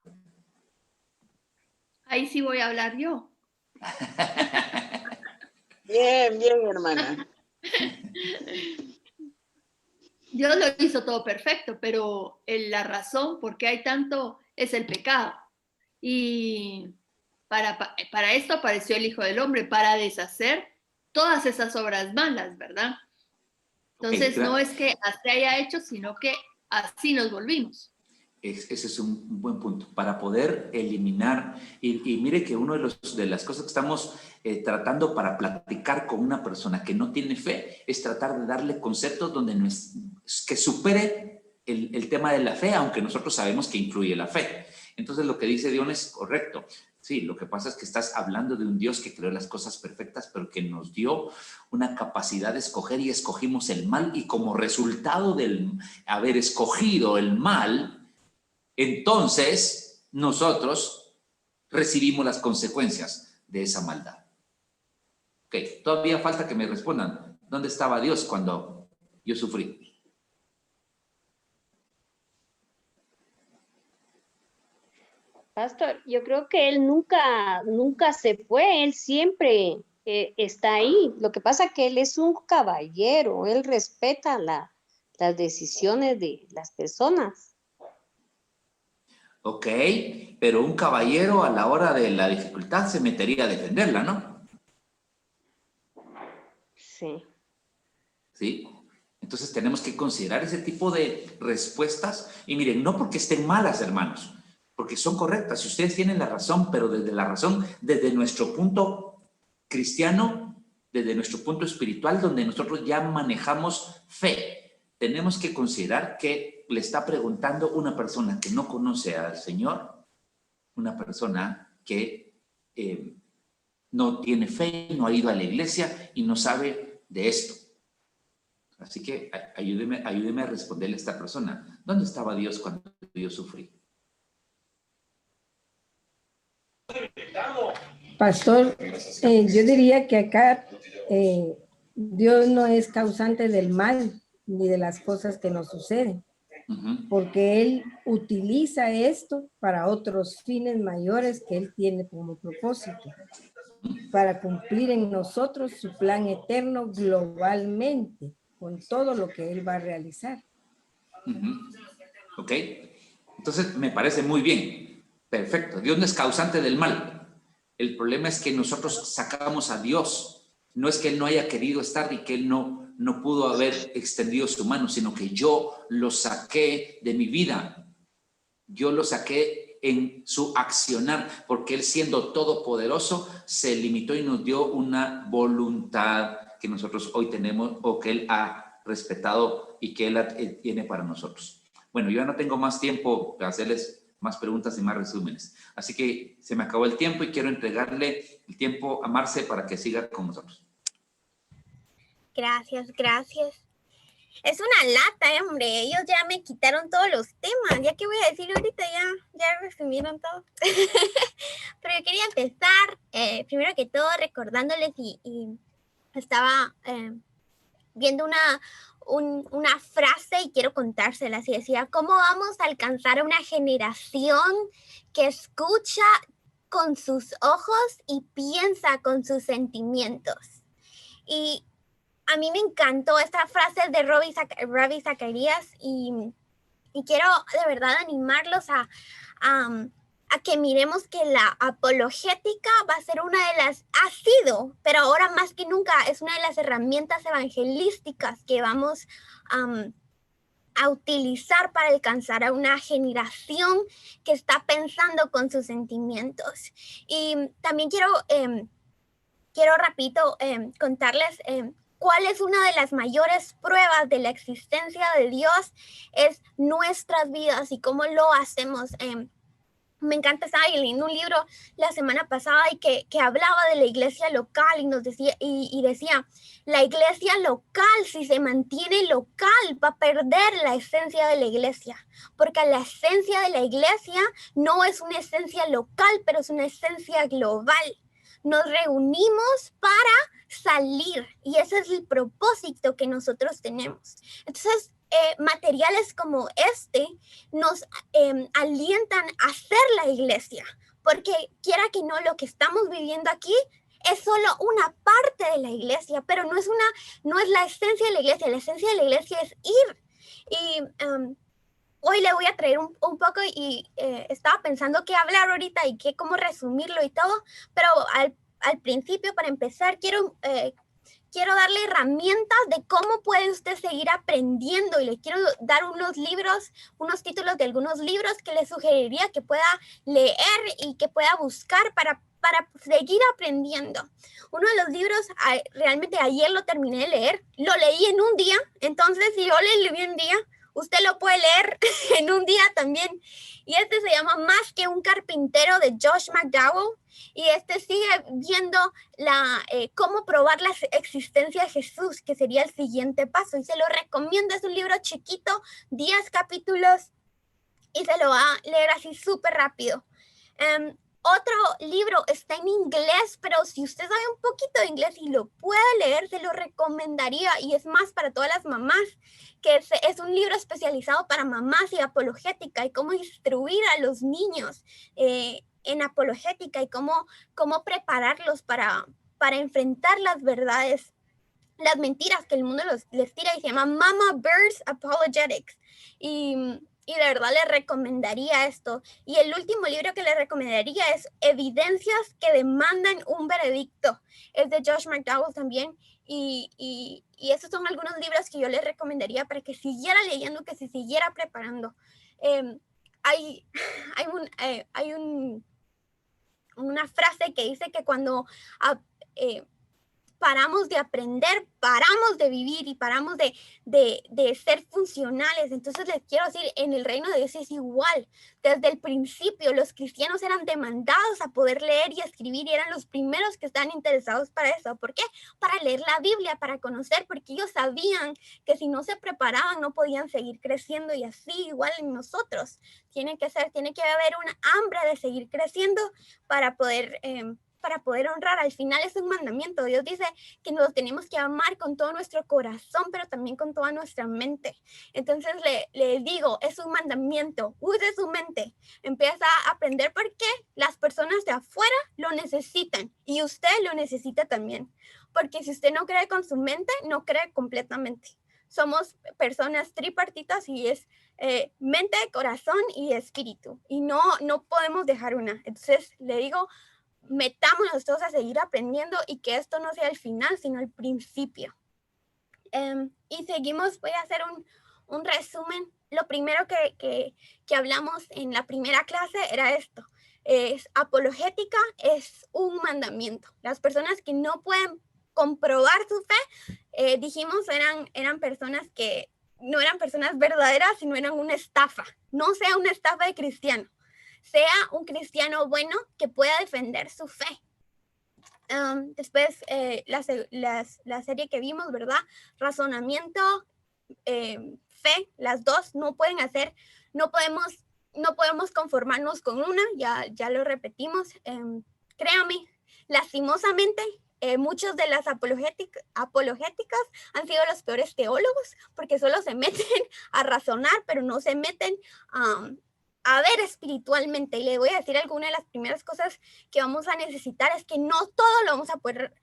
Ahí sí voy a hablar yo. Bien, bien, hermana. Dios lo hizo todo perfecto, pero la razón por qué hay tanto es el pecado. Y para esto apareció el Hijo del Hombre, para deshacer todas esas obras malas, ¿verdad? Entonces, claro. no es que así haya hecho, sino que así nos volvimos. Ese es un buen punto, para poder eliminar, y mire que una de las cosas que estamos tratando para platicar con una persona que no tiene fe, es tratar de darle conceptos que supere el tema de la fe, aunque nosotros sabemos que incluye la fe. Entonces lo que dice Dion es correcto. Sí, lo que pasa es que estás hablando de un Dios que creó las cosas perfectas, pero que nos dio una capacidad de escoger y escogimos el mal, y como resultado del haber escogido el mal, entonces nosotros recibimos las consecuencias de esa maldad. Ok, todavía falta que me respondan, ¿dónde estaba Dios cuando yo sufrí? Pastor, yo creo que él nunca se fue, él siempre está ahí. Lo que pasa es que él es un caballero, él respeta las decisiones de las personas. Ok, pero un caballero a la hora de la dificultad se metería a defenderla, ¿no? Sí. ¿Sí? Entonces tenemos que considerar ese tipo de respuestas. Y miren, no porque estén malas, hermanos, porque son correctas. Si ustedes tienen la razón, pero desde la razón, desde nuestro punto cristiano, desde nuestro punto espiritual, donde nosotros ya manejamos fe. tenemos que considerar que le está preguntando una persona que no conoce al Señor, una persona que no tiene fe, no ha ido a la iglesia y no sabe de esto. Así que ayúdeme a responderle a esta persona. ¿Dónde estaba Dios cuando yo sufrí? Pastor, yo diría que acá Dios no es causante del mal ni de las cosas que nos suceden, porque Él utiliza esto para otros fines mayores que Él tiene como propósito, para cumplir en nosotros su plan eterno globalmente, con todo lo que Él va a realizar. Ok, entonces me parece muy bien, perfecto. Dios no es causante del mal. El problema es que nosotros sacamos a Dios. No es que Él no haya querido estar y que Él no pudo haber extendido su mano, sino que yo lo saqué de mi vida. Yo lo saqué en su accionar, porque Él, siendo todopoderoso, se limitó y nos dio una voluntad que nosotros hoy tenemos, o que Él ha respetado y que Él tiene para nosotros. Bueno, yo ya no tengo más tiempo para hacerles más preguntas y más resúmenes. Así que se me acabó el tiempo y quiero entregarle el tiempo a Marce para que siga con nosotros. Gracias, gracias. Es una lata, hombre. Ellos ya me quitaron todos los temas. Ya que voy a decir ahorita, ya resumieron todo. Pero yo quería empezar, primero que todo, recordándoles y estaba viendo una frase y quiero contárselas. Y decía, ¿cómo vamos a alcanzar a una generación que escucha con sus ojos y piensa con sus sentimientos? Y a mí me encantó esta frase de Ravi Zacharias y quiero de verdad animarlos a que miremos que la apologética va a ser ha sido, pero ahora más que nunca es una de las herramientas evangelísticas que vamos a utilizar para alcanzar a una generación que está pensando con sus sentimientos. Y también quiero rapidito contarles cuál es una de las mayores pruebas de la existencia de Dios, es nuestras vidas y cómo lo hacemos. Me encanta, estaba leyendo un libro la semana pasada y que hablaba de la iglesia local y nos decía, y decía, la iglesia local, si se mantiene local, va a perder la esencia de la iglesia, porque la esencia de la iglesia no es una esencia local, pero es una esencia global. Nos reunimos para salir y ese es el propósito que nosotros tenemos. Entonces, materiales como este nos alientan a ser la iglesia, porque quiera que no, lo que estamos viviendo aquí es solo una parte de la iglesia, pero no es la esencia de la iglesia. La esencia de la iglesia es ir. Y hoy le voy a traer un poco y estaba pensando qué hablar ahorita y cómo resumirlo y todo, pero al principio, para empezar, quiero darle herramientas de cómo puede usted seguir aprendiendo y le quiero dar unos títulos de algunos libros que le sugeriría que pueda leer y que pueda buscar para seguir aprendiendo. Uno de los libros, realmente ayer lo terminé de leer, lo leí en un día, entonces si yo le leí un día, usted lo puede leer en un día también. Y este se llama Más que un carpintero, de Josh McDowell. Y este sigue viendo cómo probar la existencia de Jesús, que sería el siguiente paso. Y se lo recomiendo, es un libro chiquito, 10 capítulos, y se lo va a leer así súper rápido. Otro libro está en inglés, pero si usted sabe un poquito de inglés y lo puede leer, se lo recomendaría, y es más para todas las mamás, que es un libro especializado para mamás y apologética, y cómo instruir a los niños en apologética y cómo prepararlos para enfrentar las verdades, las mentiras que el mundo les tira, y se llama Mama Bear's Apologetics. Y de verdad le recomendaría esto. Y el último libro que le recomendaría es Evidencias que demandan un veredicto. Es de Josh McDowell también. Y esos son algunos libros que yo le recomendaría para que siguiera leyendo, que se siguiera preparando. Hay una frase que dice que cuando paramos de aprender, paramos de vivir y paramos de ser funcionales. Entonces les quiero decir, en el reino de Dios es igual. Desde el principio los cristianos eran demandados a poder leer y escribir y eran los primeros que estaban interesados para eso. ¿Por qué? Para leer la Biblia, para conocer, porque ellos sabían que si no se preparaban no podían seguir creciendo, y así igual en nosotros. Tiene que haber una hambre de seguir creciendo para poder honrar. Al final es un mandamiento. Dios dice que nos tenemos que amar con todo nuestro corazón, pero también con toda nuestra mente. Entonces le digo, es un mandamiento. Use su mente. Empieza a aprender porque las personas de afuera lo necesitan y usted lo necesita también. Porque si usted no cree con su mente, no cree completamente. Somos personas tripartitas y es mente, corazón y espíritu. Y no podemos dejar una. Entonces le digo, metámonos todos a seguir aprendiendo y que esto no sea el final, sino el principio. Y seguimos, voy a hacer un resumen. Lo primero que hablamos en la primera clase era esto. Apologética es un mandamiento. Las personas que no pueden comprobar su fe, dijimos, eran personas que no eran personas verdaderas, sino eran una estafa. No sea una estafa de cristiano. Sea un cristiano bueno que pueda defender su fe. Después, la serie que vimos, ¿verdad? Razonamiento, fe, las dos no podemos conformarnos con una, ya lo repetimos. Créame, lastimosamente, muchos de las apologéticas han sido los peores teólogos, porque solo se meten a razonar, pero no se meten a ver espiritualmente. Y le voy a decir, alguna de las primeras cosas que vamos a necesitar es que no todo lo vamos a poder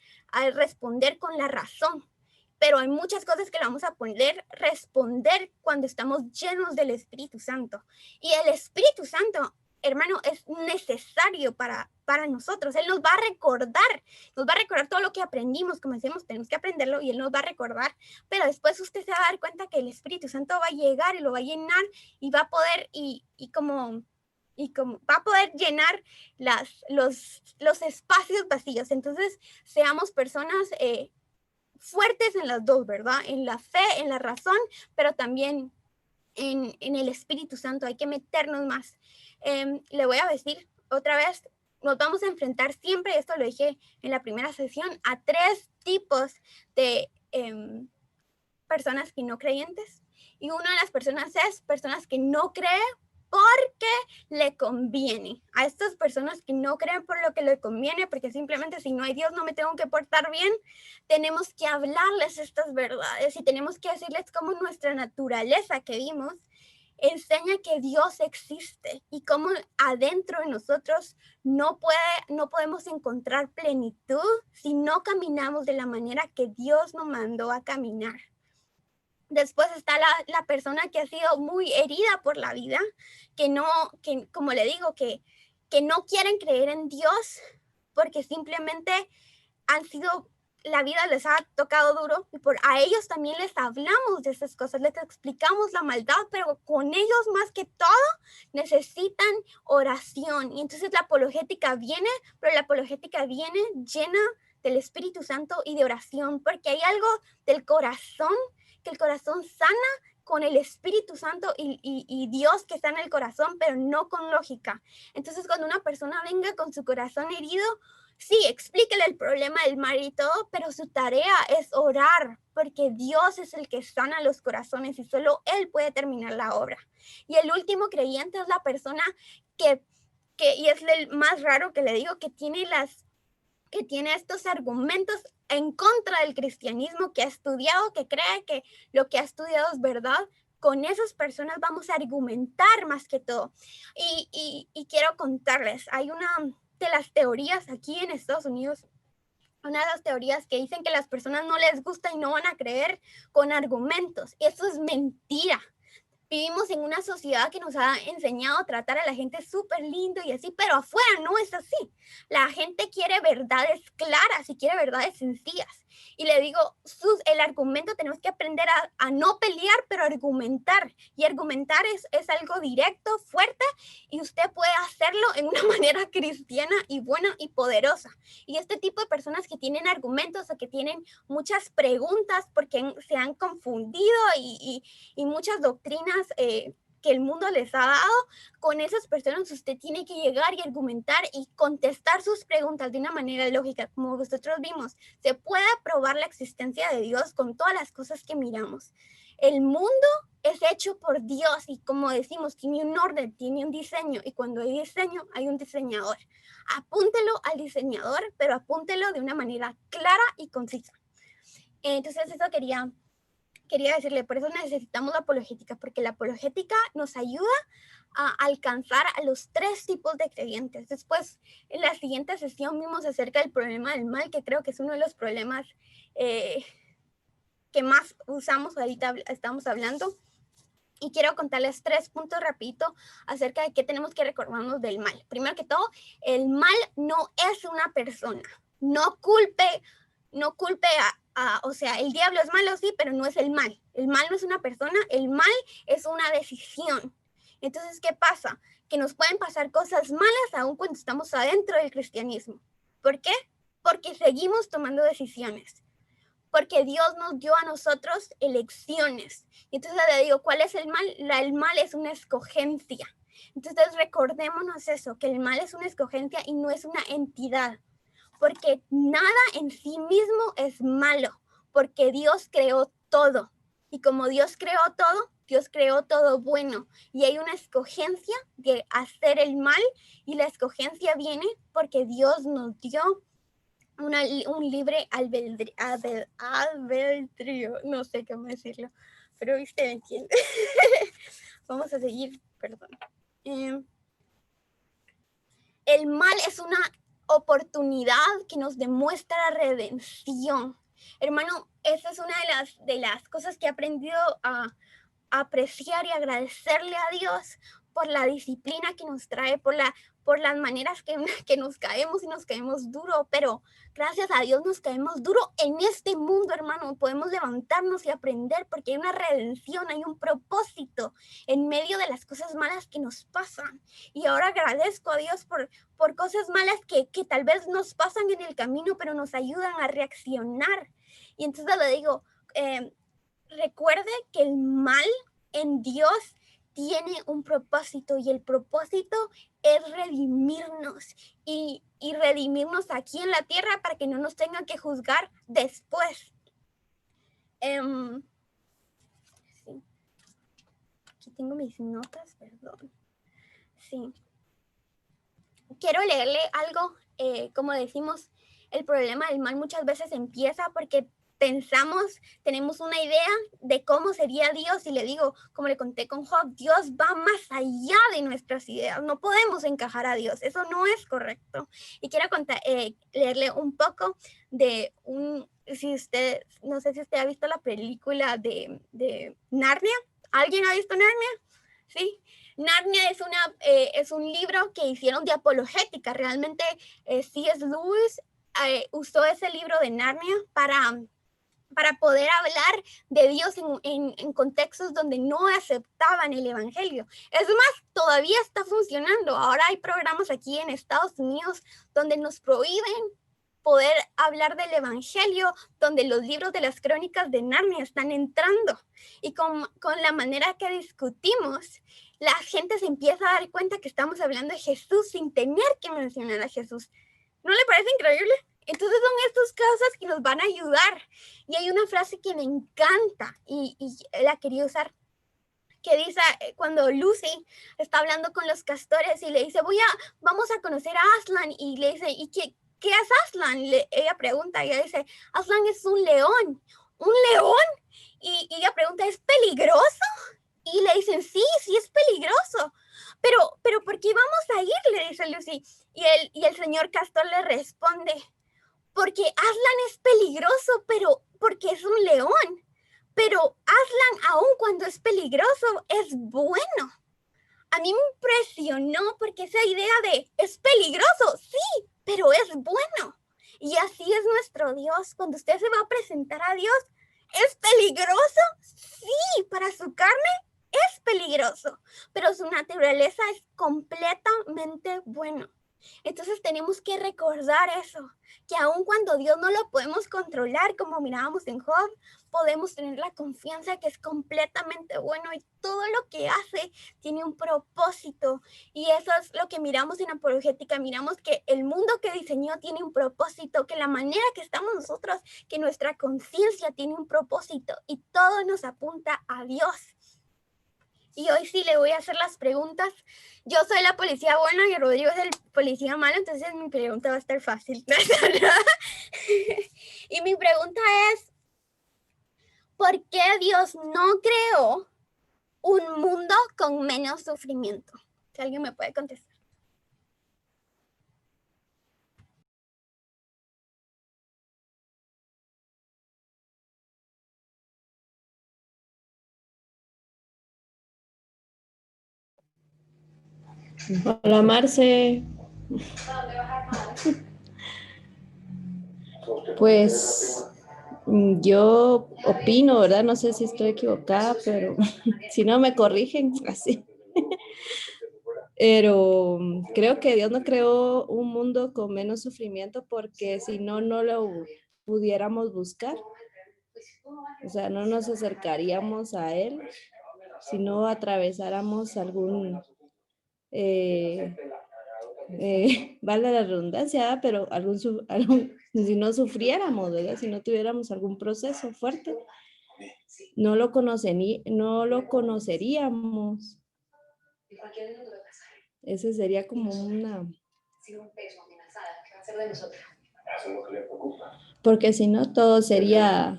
responder con la razón, pero hay muchas cosas que le vamos a poder responder cuando estamos llenos del Espíritu Santo. Y el Espíritu Santo, hermano, es necesario para nosotros. Él nos va a recordar todo lo que aprendimos. Como decimos, tenemos que aprenderlo y Él nos va a recordar, pero después usted se va a dar cuenta que el Espíritu Santo va a llegar y lo va a llenar y va a poder, va a poder llenar los espacios vacíos. Entonces, seamos personas fuertes en las dos, ¿verdad? En la fe, en la razón, pero también en el Espíritu Santo. Hay que meternos más. Le voy a decir otra vez, nos vamos a enfrentar siempre, esto lo dije en la primera sesión, a 3 tipos de personas que no creyentes. Y una de las personas es personas que no creen porque le conviene. A estas personas que no creen por lo que le conviene, porque simplemente si no hay Dios no me tengo que portar bien, tenemos que hablarles estas verdades y tenemos que decirles cómo nuestra naturaleza que vimos enseña que Dios existe y cómo adentro de nosotros no podemos encontrar plenitud si no caminamos de la manera que Dios nos mandó a caminar. Después está la persona que ha sido muy herida por la vida, que como le digo, que no quieren creer en Dios porque simplemente la vida les ha tocado duro y a ellos también les hablamos de esas cosas, les explicamos la maldad, pero con ellos más que todo necesitan oración. Y entonces la apologética viene, pero la apologética viene llena del Espíritu Santo y de oración, porque hay algo del corazón, que el corazón sana con el Espíritu Santo y Dios que está en el corazón, pero no con lógica. Entonces cuando una persona venga con su corazón herido, sí, explíquele el problema del mal y todo, pero su tarea es orar, porque Dios es el que sana los corazones y solo Él puede terminar la obra. Y el último creyente es la persona y es el más raro que le digo, que tiene estos argumentos en contra del cristianismo, que ha estudiado, que cree que lo que ha estudiado es verdad. Con esas personas vamos a argumentar más que todo. Y quiero contarles, hay una de las teorías aquí en Estados Unidos, una de las teorías que dicen que las personas no les gusta y no van a creer con argumentos. Eso es mentira. Vivimos en una sociedad que nos ha enseñado a tratar a la gente súper lindo y así, pero afuera no es así. La gente quiere verdades claras y quiere verdades sencillas. Y le digo, el argumento tenemos que aprender a no pelear, pero argumentar. Y argumentar es algo directo, fuerte, y usted puede hacerlo en una manera cristiana y buena y poderosa. Y este tipo de personas que tienen argumentos o que tienen muchas preguntas porque se han confundido y muchas doctrinas que el mundo les ha dado, con esas personas usted tiene que llegar y argumentar y contestar sus preguntas de una manera lógica. Como nosotros vimos, se puede probar la existencia de Dios con todas las cosas que miramos. El mundo es hecho por Dios y, como decimos, tiene un orden, tiene un diseño, y cuando hay diseño hay un diseñador. Apúntelo al diseñador, pero apúntelo de una manera clara y concisa. Entonces eso quería decirle, por eso necesitamos la apologética, porque la apologética nos ayuda a alcanzar a los 3 tipos de creyentes. Después, en la siguiente sesión vimos acerca del problema del mal, que creo que es uno de los problemas que más usamos ahorita, estamos hablando. Y quiero contarles 3 puntos rapidito acerca de qué tenemos que recordarnos del mal. Primero que todo, el mal no es una persona. No culpe o sea, el diablo es malo, sí, pero no es el mal. El mal no es una persona, el mal es una decisión. Entonces, ¿qué pasa? Que nos pueden pasar cosas malas aún cuando estamos adentro del cristianismo. ¿Por qué? Porque seguimos tomando decisiones. Porque Dios nos dio a nosotros elecciones. Y entonces le digo, ¿cuál es el mal? El mal es una escogencia. Entonces recordémonos eso, que el mal es una escogencia y no es una entidad. Porque nada en sí mismo es malo, porque Dios creó todo. Y como Dios creó todo bueno. Y hay una escogencia de hacer el mal, y la escogencia viene porque Dios nos dio un libre albedrío. No sé cómo decirlo, pero usted me entiende. Vamos a seguir, perdón. El mal es una oportunidad que nos demuestra redención. Hermano, esa es una de las cosas que he aprendido a apreciar y agradecerle a Dios por la disciplina que nos trae, por las maneras que nos caemos y nos caemos duro, pero gracias a Dios nos caemos duro en este mundo, hermano. Podemos levantarnos y aprender porque hay una redención, hay un propósito en medio de las cosas malas que nos pasan. Y ahora agradezco a Dios por cosas malas que tal vez nos pasan en el camino, pero nos ayudan a reaccionar. Y entonces le digo, recuerde que el mal en Dios tiene un propósito, y el propósito es redimirnos y redimirnos aquí en la tierra para que no nos tengan que juzgar después. Sí. Aquí tengo mis notas, perdón. Sí. Quiero leerle algo, como decimos, el problema del mal muchas veces empieza porque tenemos una idea de cómo sería Dios, y le digo, como le conté con Job, Dios va más allá de nuestras ideas, no podemos encajar a Dios, eso no es correcto. Y quiero leerle un poco de no sé si usted ha visto la película de Narnia. ¿Alguien ha visto Narnia? Sí. Narnia es un libro que hicieron de apologética. Realmente C.S. Lewis usó ese libro de Narnia para poder hablar de Dios en contextos donde no aceptaban el evangelio. Es más, todavía está funcionando. Ahora hay programas aquí en Estados Unidos donde nos prohíben poder hablar del evangelio, donde los libros de las crónicas de Narnia están entrando. Y con la manera que discutimos, la gente se empieza a dar cuenta que estamos hablando de Jesús sin tener que mencionar a Jesús. ¿No le parece increíble? Entonces son estas cosas que nos van a ayudar. Y hay una frase que me encanta y la quería usar, que dice, cuando Lucy está hablando con los castores y le dice, vamos a conocer a Aslan, y le dice, ¿y qué es Aslan? Ella pregunta, y ella dice, Aslan es un león. ¿Un león? Y ella pregunta, ¿es peligroso? Y le dicen, sí es peligroso. Pero ¿por qué vamos a ir? Le dice Lucy. Y el señor castor le responde, porque Aslan es peligroso, pero porque es un león. Pero Aslan, aun cuando es peligroso, es bueno. A mí me impresionó porque esa idea de, es peligroso, sí, pero es bueno. Y así es nuestro Dios. Cuando usted se va a presentar a Dios, ¿es peligroso? Sí, para su carne es peligroso, pero su naturaleza es completamente bueno. Entonces tenemos que recordar eso, que aun cuando Dios no lo podemos controlar, como mirábamos en Job, podemos tener la confianza que es completamente bueno y todo lo que hace tiene un propósito. Y eso es lo que miramos en apologética. Miramos que el mundo que diseñó tiene un propósito, que la manera que estamos nosotros, que nuestra conciencia tiene un propósito y todo nos apunta a Dios. Y hoy sí le voy a hacer las preguntas. Yo soy la policía buena y Rodrigo es el policía malo, entonces mi pregunta va a estar fácil. Y mi pregunta es, ¿por qué Dios no creó un mundo con menos sufrimiento? Si alguien me puede contestar. Hola, Marce. Pues yo opino, ¿verdad? No sé si estoy equivocada, pero si no me corrigen, así. Pero creo que Dios no creó un mundo con menos sufrimiento porque si no, no lo pudiéramos buscar. O sea, no nos acercaríamos a Él si no atravesáramos algún... vale la redundancia, pero si no sufriéramos, ¿verdad? Si no tuviéramos algún proceso fuerte, no lo conoceríamos. Ese sería como una... Porque si no, todo sería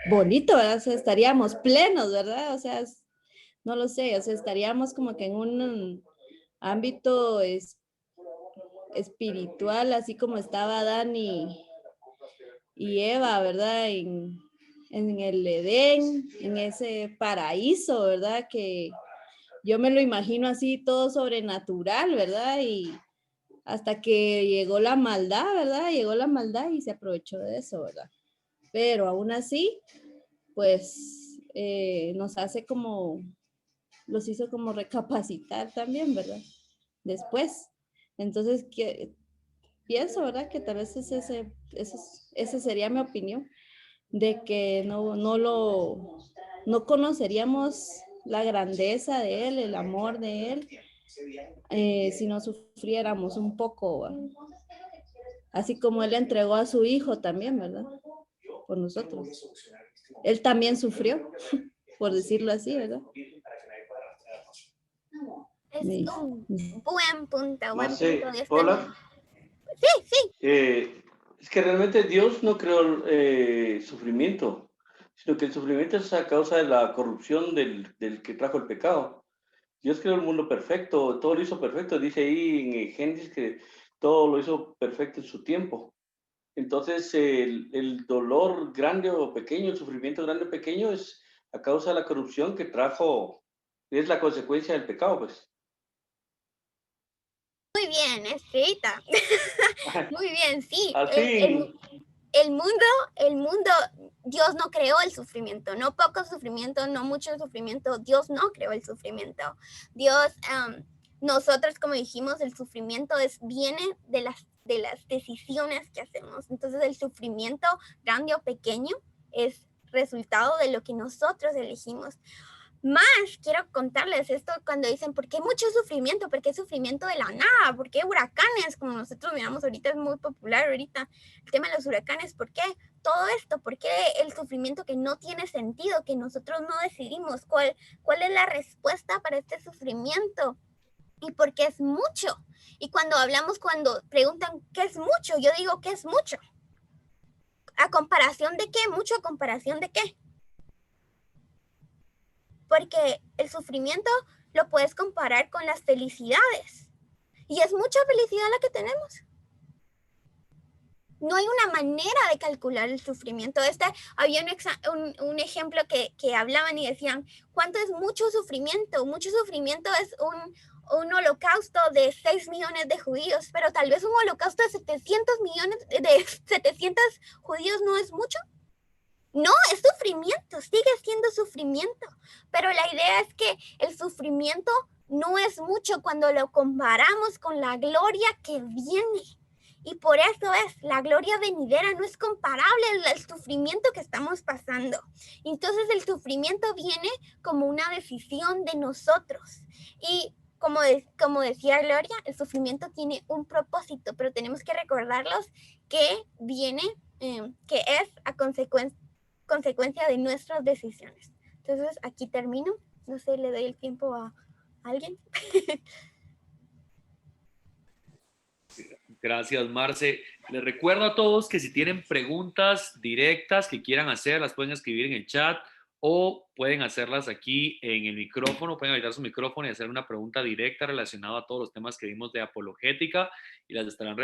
bonito, ¿verdad? O sea, estaríamos plenos, ¿verdad? O sea, no lo sé, o sea, estaríamos como que en un ámbito espiritual, así como estaba Adán y Eva, ¿verdad? En el Edén, en ese paraíso, ¿verdad? Que yo me lo imagino así todo sobrenatural, ¿verdad? Y hasta que llegó la maldad, ¿verdad? Llegó la maldad y se aprovechó de eso, ¿verdad? Pero aún así, pues nos hace como... los hizo como recapacitar también, ¿verdad? Después. Entonces, pienso, ¿verdad? Que tal vez esa sería mi opinión, de que no conoceríamos la grandeza de Él, el amor de Él, si no sufriéramos un poco, ¿verdad? Así como Él entregó a su Hijo también, ¿verdad? Por nosotros. Él también sufrió, por decirlo así, ¿verdad? Es un buen punto, Hola. Sí. Es que realmente Dios no creó sufrimiento, sino que el sufrimiento es a causa de la corrupción del que trajo el pecado. Dios creó el mundo perfecto, todo lo hizo perfecto. Dice ahí en Génesis que todo lo hizo perfecto en su tiempo. Entonces, el dolor grande o pequeño, el sufrimiento grande o pequeño es a causa de la corrupción que trajo, es la consecuencia del pecado, pues. Muy bien, Estrellita. Muy bien, sí. Al fin. El mundo, Dios no creó el sufrimiento, no poco sufrimiento, no mucho sufrimiento, Dios no creó el sufrimiento. Dios, nosotros como dijimos, el sufrimiento viene de las decisiones que hacemos. Entonces el sufrimiento, grande o pequeño, es resultado de lo que nosotros elegimos. Más quiero contarles esto cuando dicen, ¿por qué mucho sufrimiento? ¿Por qué sufrimiento de la nada? ¿Por qué huracanes? Como nosotros miramos ahorita, es muy popular ahorita el tema de los huracanes. ¿Por qué todo esto? ¿Por qué el sufrimiento que no tiene sentido, que nosotros no decidimos? ¿Cuál es la respuesta para este sufrimiento? Y por qué es mucho. Y cuando preguntan ¿qué es mucho? Yo digo, ¿qué es mucho? ¿A comparación de qué? ¿Mucho a comparación de qué? Porque el sufrimiento lo puedes comparar con las felicidades. Y es mucha felicidad la que tenemos. No hay una manera de calcular el sufrimiento. Había un ejemplo que hablaban y decían, ¿cuánto es mucho sufrimiento? Mucho sufrimiento es un holocausto de 6 millones de judíos, pero tal vez un holocausto de 700 judíos no es mucho. No, es sufrimiento, sigue siendo sufrimiento, pero la idea es que el sufrimiento no es mucho cuando lo comparamos con la gloria que viene. Y por eso la gloria venidera no es comparable al sufrimiento que estamos pasando. Entonces el sufrimiento viene como una decisión de nosotros. Y como decía Gloria, el sufrimiento tiene un propósito, pero tenemos que recordarlos que viene, que es a consecuencia de nuestras decisiones. Entonces aquí termino. No sé, le doy el tiempo a alguien. Gracias, Marce. Les recuerdo a todos que si tienen preguntas directas que quieran hacer, las pueden escribir en el chat o pueden hacerlas aquí en el micrófono, pueden habilitar su micrófono y hacer una pregunta directa relacionada a todos los temas que vimos de apologética y las estarán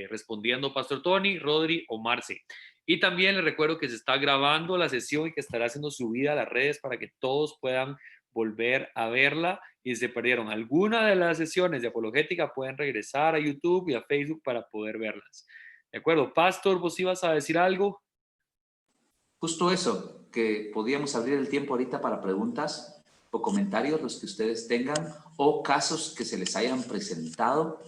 respondiendo Pastor Tony, Rodri o Marce. Y también les recuerdo que se está grabando la sesión y que estará siendo subida a las redes para que todos puedan volver a verla, y si se perdieron alguna de las sesiones de apologética pueden regresar a YouTube y a Facebook para poder verlas. ¿De acuerdo? Pastor, ¿vos ibas a decir algo? Justo eso, que podíamos abrir el tiempo ahorita para preguntas o comentarios, los que ustedes tengan, o casos que se les hayan presentado,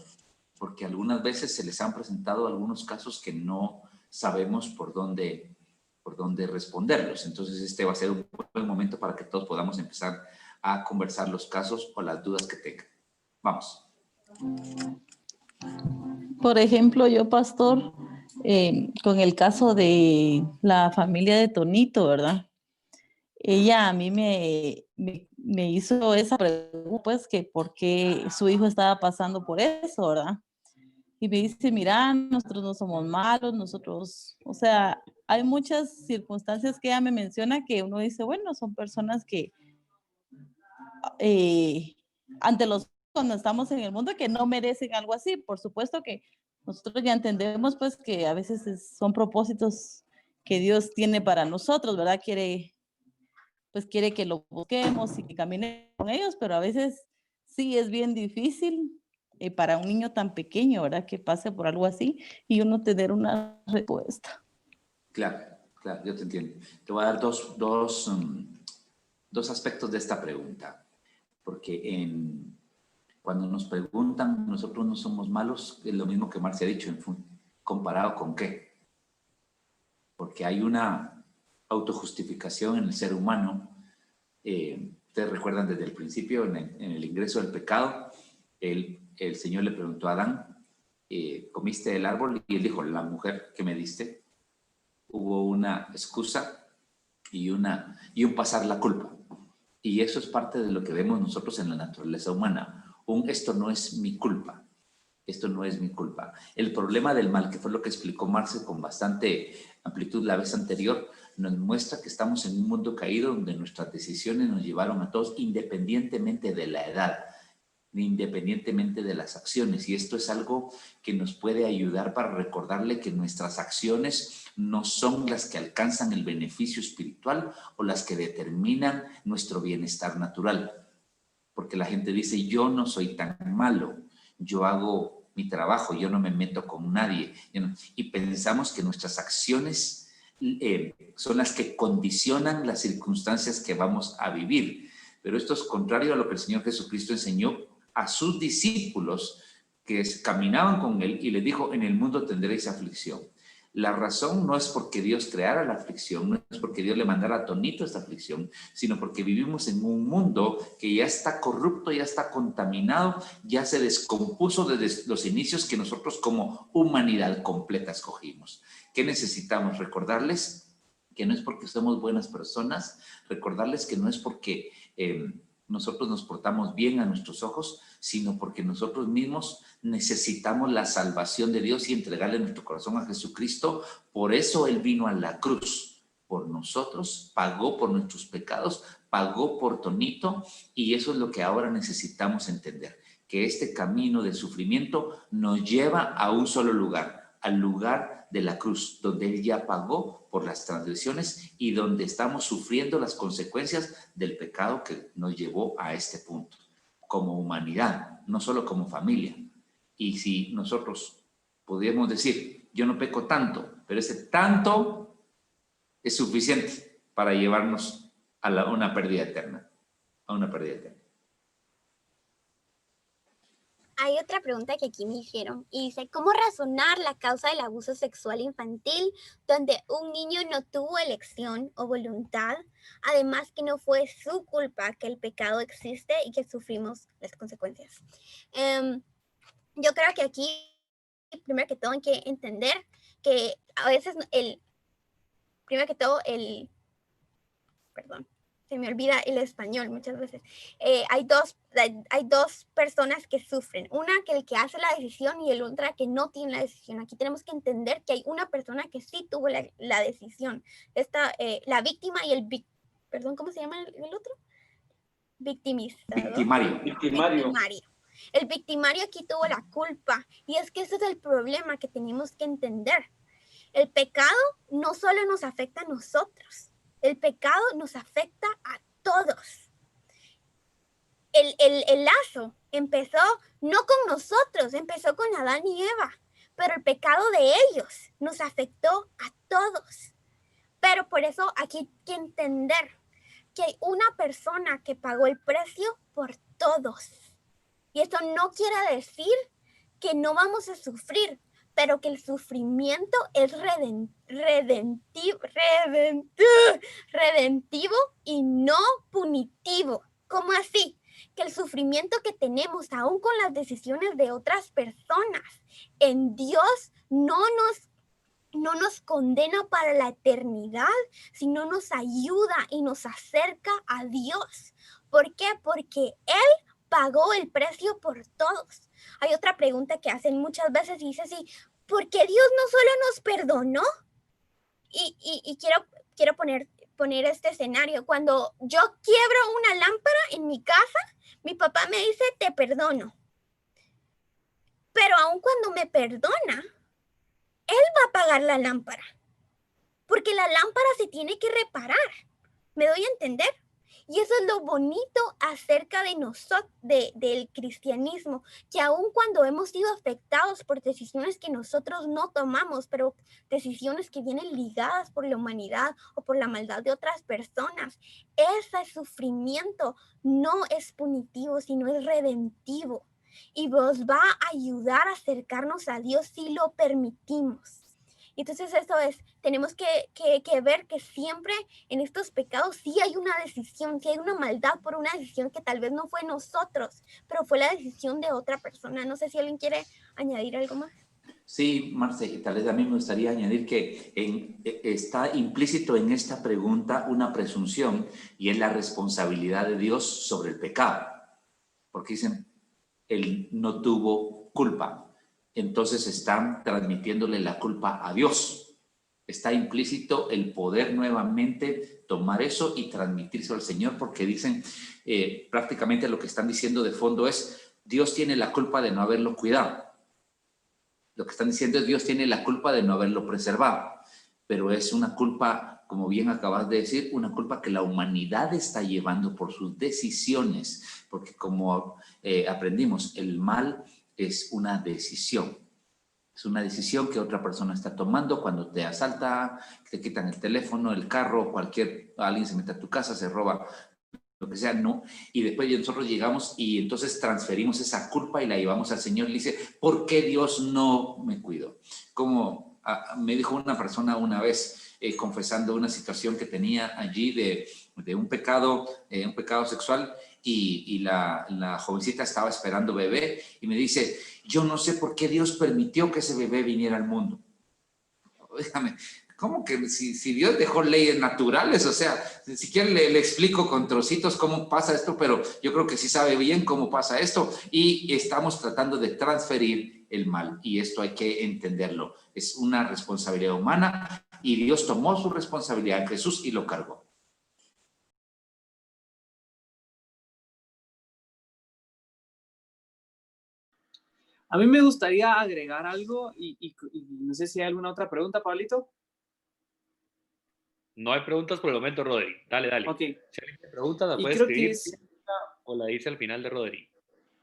porque algunas veces se les han presentado algunos casos que no sabemos por dónde responderlos. Entonces este va a ser un buen momento para que todos podamos empezar a conversar los casos o las dudas que tengan. Vamos. Por ejemplo, yo, pastor, con el caso de la familia de Tonito, ¿verdad? Ella a mí me hizo esa pregunta, pues, que por qué su hijo estaba pasando por eso, ¿verdad? Y me dice, mira, nosotros no somos malos, nosotros, o sea, hay muchas circunstancias que ella me menciona que uno dice, bueno, son personas que ante los cuando estamos en el mundo que no merecen algo así. Por supuesto que nosotros ya entendemos pues que a veces son propósitos que Dios tiene para nosotros, ¿verdad? Quiere que lo busquemos y que caminemos con ellos, pero a veces sí es bien difícil para un niño tan pequeño, ¿verdad? Que pase por algo así y uno tener una respuesta. Claro, yo te entiendo. Te voy a dar dos aspectos de esta pregunta. Porque cuando nos preguntan, nosotros no somos malos, es lo mismo que Marcia ha dicho, ¿comparado con qué? Porque hay una autojustificación en el ser humano. Ustedes recuerdan desde el principio, en el ingreso del pecado, el Señor le preguntó a Adán, ¿comiste del árbol? Y él dijo, la mujer que me diste. Hubo una excusa y un pasar la culpa. Y eso es parte de lo que vemos nosotros en la naturaleza humana. Esto no es mi culpa. Esto no es mi culpa. El problema del mal, que fue lo que explicó Marce con bastante amplitud la vez anterior, nos muestra que estamos en un mundo caído donde nuestras decisiones nos llevaron a todos, independientemente de la edad, independientemente de las acciones. Y esto es algo que nos puede ayudar para recordarle que nuestras acciones no son las que alcanzan el beneficio espiritual o las que determinan nuestro bienestar natural. Porque la gente dice, yo no soy tan malo, yo hago mi trabajo, yo no me meto con nadie. Y pensamos que nuestras acciones son las que condicionan las circunstancias que vamos a vivir. Pero esto es contrario a lo que el Señor Jesucristo enseñó a sus discípulos que caminaban con Él y les dijo, en el mundo tendréis aflicción. La razón no es porque Dios creara la aflicción, no es porque Dios le mandara a Tonito esta aflicción, sino porque vivimos en un mundo que ya está corrupto, ya está contaminado, ya se descompuso desde los inicios que nosotros como humanidad completa escogimos. ¿Qué necesitamos? Recordarles que no es porque somos buenas personas, recordarles que no es porque nosotros nos portamos bien a nuestros ojos, sino porque nosotros mismos necesitamos la salvación de Dios y entregarle nuestro corazón a Jesucristo. Por eso Él vino a la cruz, por nosotros, pagó por nuestros pecados, pagó por Tonito, y eso es lo que ahora necesitamos entender, que este camino de sufrimiento nos lleva a un solo lugar, al lugar de la cruz, donde Él ya pagó por las transgresiones y donde estamos sufriendo las consecuencias del pecado que nos llevó a este punto. como humanidad, no solo como familia. Y si nosotros pudiéramos decir, yo no peco tanto, pero ese tanto es suficiente para llevarnos a una pérdida eterna, a una pérdida eterna. Hay otra pregunta que aquí me hicieron y dice, ¿cómo razonar la causa del abuso sexual infantil donde un niño no tuvo elección o voluntad? Además que no fue su culpa que el pecado existe y que sufrimos las consecuencias. Yo creo que aquí, primero que todo, hay que entender que a veces perdón, se me olvida el español muchas veces. Hay dos personas que sufren. Una que el que hace la decisión y el otra que no tiene la decisión. Aquí tenemos que entender que hay una persona que sí tuvo la decisión. La víctima y perdón, ¿cómo se llama el otro? Victimario. El victimario aquí tuvo la culpa. Y es que ese es el problema que tenemos que entender. El pecado no solo nos afecta a nosotros. El pecado nos afecta a todos. El lazo empezó no con nosotros, empezó con Adán y Eva, pero el pecado de ellos nos afectó a todos. Pero por eso aquí hay que entender que hay una persona que pagó el precio por todos. Y eso no quiere decir que no vamos a sufrir, pero que el sufrimiento es redentivo y no punitivo. ¿Cómo así? Que el sufrimiento que tenemos aún con las decisiones de otras personas en Dios no nos condena para la eternidad, sino nos ayuda y nos acerca a Dios. ¿Por qué? Porque Él pagó el precio por todos. Hay otra pregunta que hacen muchas veces y dice así, ¿por qué Dios no solo nos perdonó? Y quiero poner este escenario. Cuando yo quiebro una lámpara en mi casa, mi papá me dice, te perdono. Pero aun cuando me perdona, Él va a pagar la lámpara. Porque la lámpara se tiene que reparar. ¿Me doy a entender? Y eso es lo bonito acerca de nosotros, del cristianismo, que aun cuando hemos sido afectados por decisiones que nosotros no tomamos, pero decisiones que vienen ligadas por la humanidad o por la maldad de otras personas, ese sufrimiento no es punitivo, sino es redentivo. Y nos va a ayudar a acercarnos a Dios si lo permitimos. Entonces eso es, tenemos que ver que siempre en estos pecados sí hay una decisión, sí hay una maldad por una decisión que tal vez no fue nosotros, pero fue la decisión de otra persona. No sé si alguien quiere añadir algo más. Sí, Marce, y tal vez a mí me gustaría añadir que está implícito en esta pregunta una presunción y es la responsabilidad de Dios sobre el pecado. Porque dicen, Él no tuvo culpa. Entonces están transmitiéndole la culpa a Dios. Está implícito el poder nuevamente tomar eso y transmitírselo al Señor, porque dicen, prácticamente lo que están diciendo de fondo es, Dios tiene la culpa de no haberlo cuidado. Lo que están diciendo es, Dios tiene la culpa de no haberlo preservado. Pero es una culpa, como bien acabas de decir, una culpa que la humanidad está llevando por sus decisiones, porque como aprendimos, el mal es una decisión. Es una decisión que otra persona está tomando cuando te asalta, te quitan el teléfono, el carro, alguien se mete a tu casa, se roba, lo que sea, no. Y después nosotros llegamos y entonces transferimos esa culpa y la llevamos al Señor y le dice, ¿por qué Dios no me cuidó? Como me dijo una persona una vez, confesando una situación que tenía allí de un pecado sexual, y la jovencita estaba esperando bebé y me dice, yo no sé por qué Dios permitió que ese bebé viniera al mundo. Déjame, ¿cómo que si Dios dejó leyes naturales? O sea, si quieren le explico con trocitos cómo pasa esto, pero yo creo que sí sabe bien cómo pasa esto y estamos tratando de transferir el mal y esto hay que entenderlo. Es una responsabilidad humana y Dios tomó su responsabilidad en Jesús y lo cargó. A mí me gustaría agregar algo y no sé si hay alguna otra pregunta, Pablito. No hay preguntas por el momento, Rodri. Dale. Okay. Si alguien te pregunta, la puedes escribir o la dice al final de Rodri.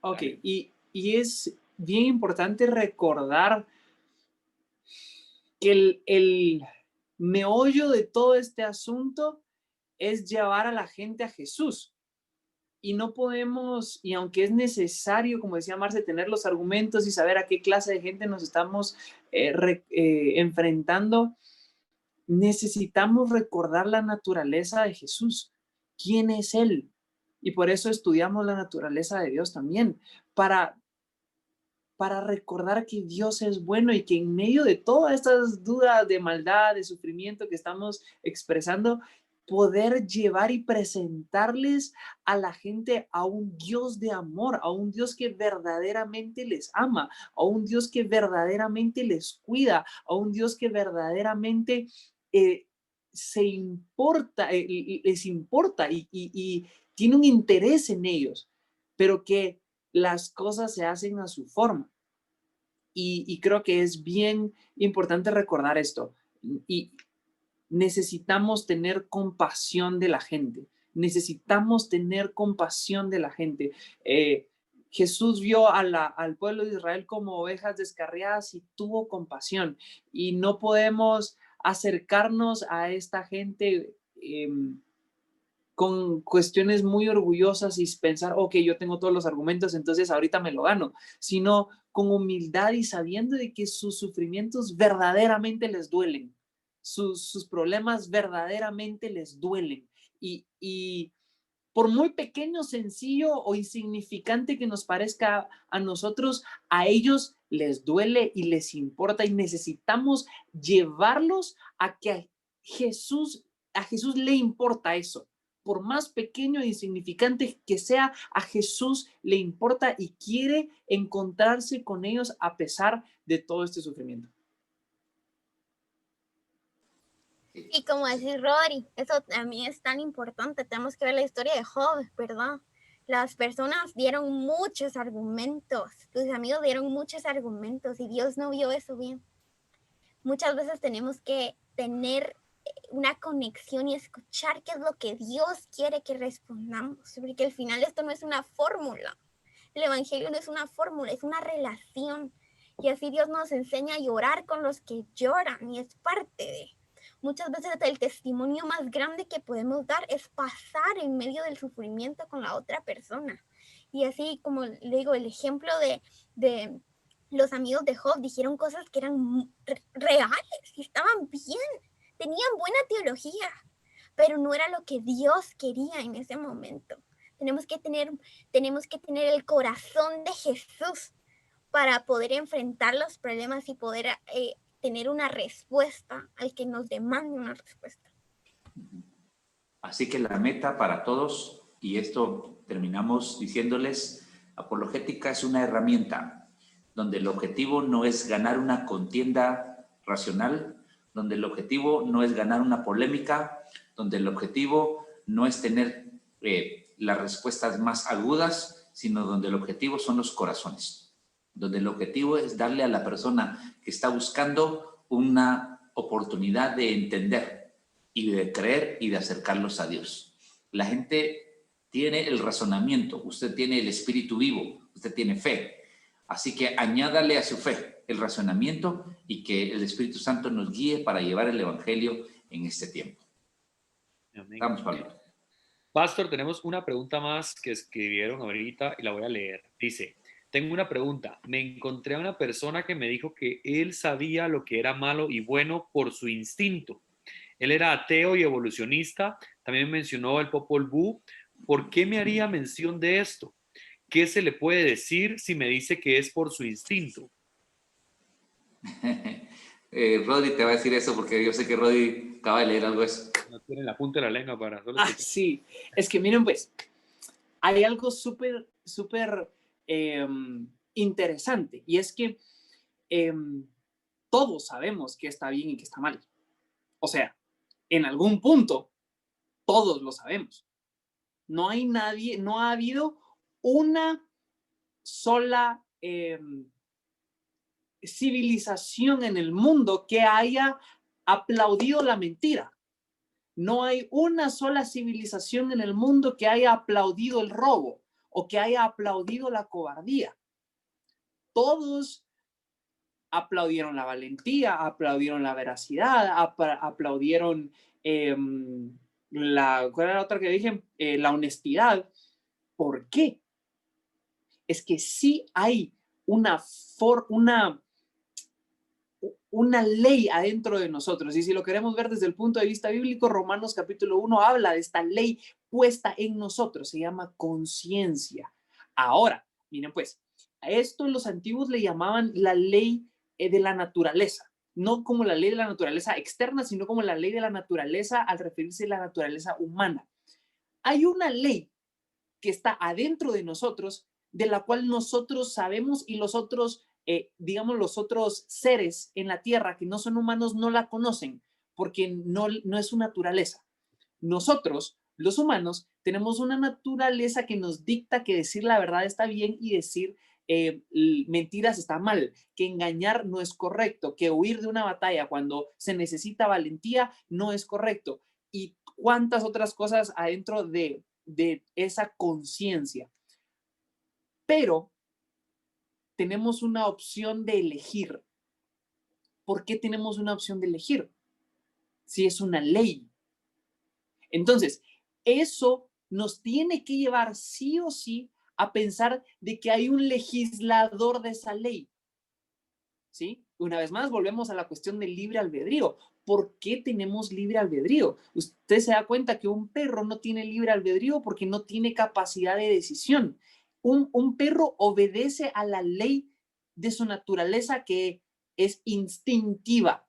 Ok, y es bien importante recordar que el meollo de todo este asunto es llevar a la gente a Jesús. Y no podemos, y aunque es necesario, como decía Marce, tener los argumentos y saber a qué clase de gente nos estamos enfrentando, necesitamos recordar la naturaleza de Jesús. ¿Quién es Él? Y por eso estudiamos la naturaleza de Dios también, para recordar que Dios es bueno y que en medio de todas estas dudas de maldad, de sufrimiento que estamos expresando, poder llevar y presentarles a la gente a un Dios de amor, a un Dios que verdaderamente les ama, a un Dios que verdaderamente les cuida, a un Dios que verdaderamente les importa y tiene un interés en ellos, pero que las cosas se hacen a su forma. Y creo que es bien importante recordar esto. Y necesitamos tener compasión de la gente. Necesitamos tener compasión de la gente. Jesús vio al pueblo de Israel como ovejas descarriadas y tuvo compasión. Y no podemos acercarnos a esta gente con cuestiones muy orgullosas y pensar, ok, yo tengo todos los argumentos, entonces ahorita me lo gano, sino con humildad y sabiendo de que sus sufrimientos verdaderamente les duelen, sus problemas verdaderamente les duelen. Y por muy pequeño, sencillo o insignificante que nos parezca a nosotros, a ellos les duele y les importa y necesitamos llevarlos a que a Jesús le importa eso. Por más pequeño e insignificante que sea, a Jesús le importa y quiere encontrarse con ellos a pesar de todo este sufrimiento. Y como decía Rodri, eso también es tan importante. Tenemos que ver la historia de Job, ¿verdad? Las personas dieron muchos argumentos, tus amigos dieron muchos argumentos y Dios no vio eso bien. Muchas veces tenemos que tener una conexión y escuchar qué es lo que Dios quiere que respondamos, porque al final esto no es una fórmula. El evangelio no es una fórmula, es una relación. Y así Dios nos enseña a llorar con los que lloran y es parte de. Muchas veces el testimonio más grande que podemos dar es pasar en medio del sufrimiento con la otra persona. Y así como le digo, el ejemplo de los amigos de Job dijeron cosas que eran reales y estaban bien. Tenían buena teología, pero no era lo que Dios quería en ese momento. Tenemos que tener el corazón de Jesús para poder enfrentar los problemas y poder tener una respuesta al que nos demande una respuesta. Así que la meta para todos, y esto terminamos diciéndoles, apologética es una herramienta donde el objetivo no es ganar una contienda racional, donde el objetivo no es ganar una polémica, donde el objetivo no es tener las respuestas más agudas, sino donde el objetivo son los corazones, donde el objetivo es darle a la persona que está buscando una oportunidad de entender y de creer y de acercarlos a Dios. La gente tiene el razonamiento, usted tiene el espíritu vivo, usted tiene fe, así que añádale a su fe el razonamiento y que el Espíritu Santo nos guíe para llevar el evangelio en este tiempo. Amén. Vamos, Pablo. Pastor, tenemos una pregunta más que escribieron ahorita y la voy a leer. Dice, tengo una pregunta. Me encontré a una persona que me dijo que él sabía lo que era malo y bueno por su instinto. Él era ateo y evolucionista. También mencionó el Popol Vuh. ¿Por qué me haría mención de esto? ¿Qué se le puede decir si me dice que es por su instinto? Rodri te va a decir eso porque yo sé que Rodri acaba de leer algo de eso. No tiene la punta de la lengua para... Sí, es que miren pues, hay algo súper interesante y es que todos sabemos qué está bien y qué está mal. O sea, en algún punto todos lo sabemos. No hay nadie, no ha habido una sola civilización en el mundo que haya aplaudido la mentira. No hay una sola civilización en el mundo que haya aplaudido el robo o que haya aplaudido la cobardía. Todos aplaudieron la valentía, aplaudieron la veracidad, aplaudieron ¿cuál era la otra que dije? La honestidad. ¿Por qué? Es que sí hay una ley adentro de nosotros. Y si lo queremos ver desde el punto de vista bíblico, Romanos capítulo 1 habla de esta ley puesta en nosotros. Se llama conciencia. Ahora, miren pues, a esto los antiguos le llamaban la ley de la naturaleza. No como la ley de la naturaleza externa, sino como la ley de la naturaleza al referirse a la naturaleza humana. Hay una ley que está adentro de nosotros, de la cual nosotros sabemos y los otros, digamos, los otros seres en la tierra que no son humanos no la conocen, porque no es su naturaleza. Nosotros, los humanos, tenemos una naturaleza que nos dicta que decir la verdad está bien y decir mentiras está mal, que engañar no es correcto, que huir de una batalla cuando se necesita valentía no es correcto. Y cuántas otras cosas adentro de esa conciencia. Pero tenemos una opción de elegir. ¿Por qué tenemos una opción de elegir? Si es una ley. Entonces, eso nos tiene que llevar sí o sí a pensar de que hay un legislador de esa ley. ¿Sí? Una vez más, volvemos a la cuestión del libre albedrío. ¿Por qué tenemos libre albedrío? Usted se da cuenta que un perro no tiene libre albedrío porque no tiene capacidad de decisión. Un perro obedece a la ley de su naturaleza que es instintiva,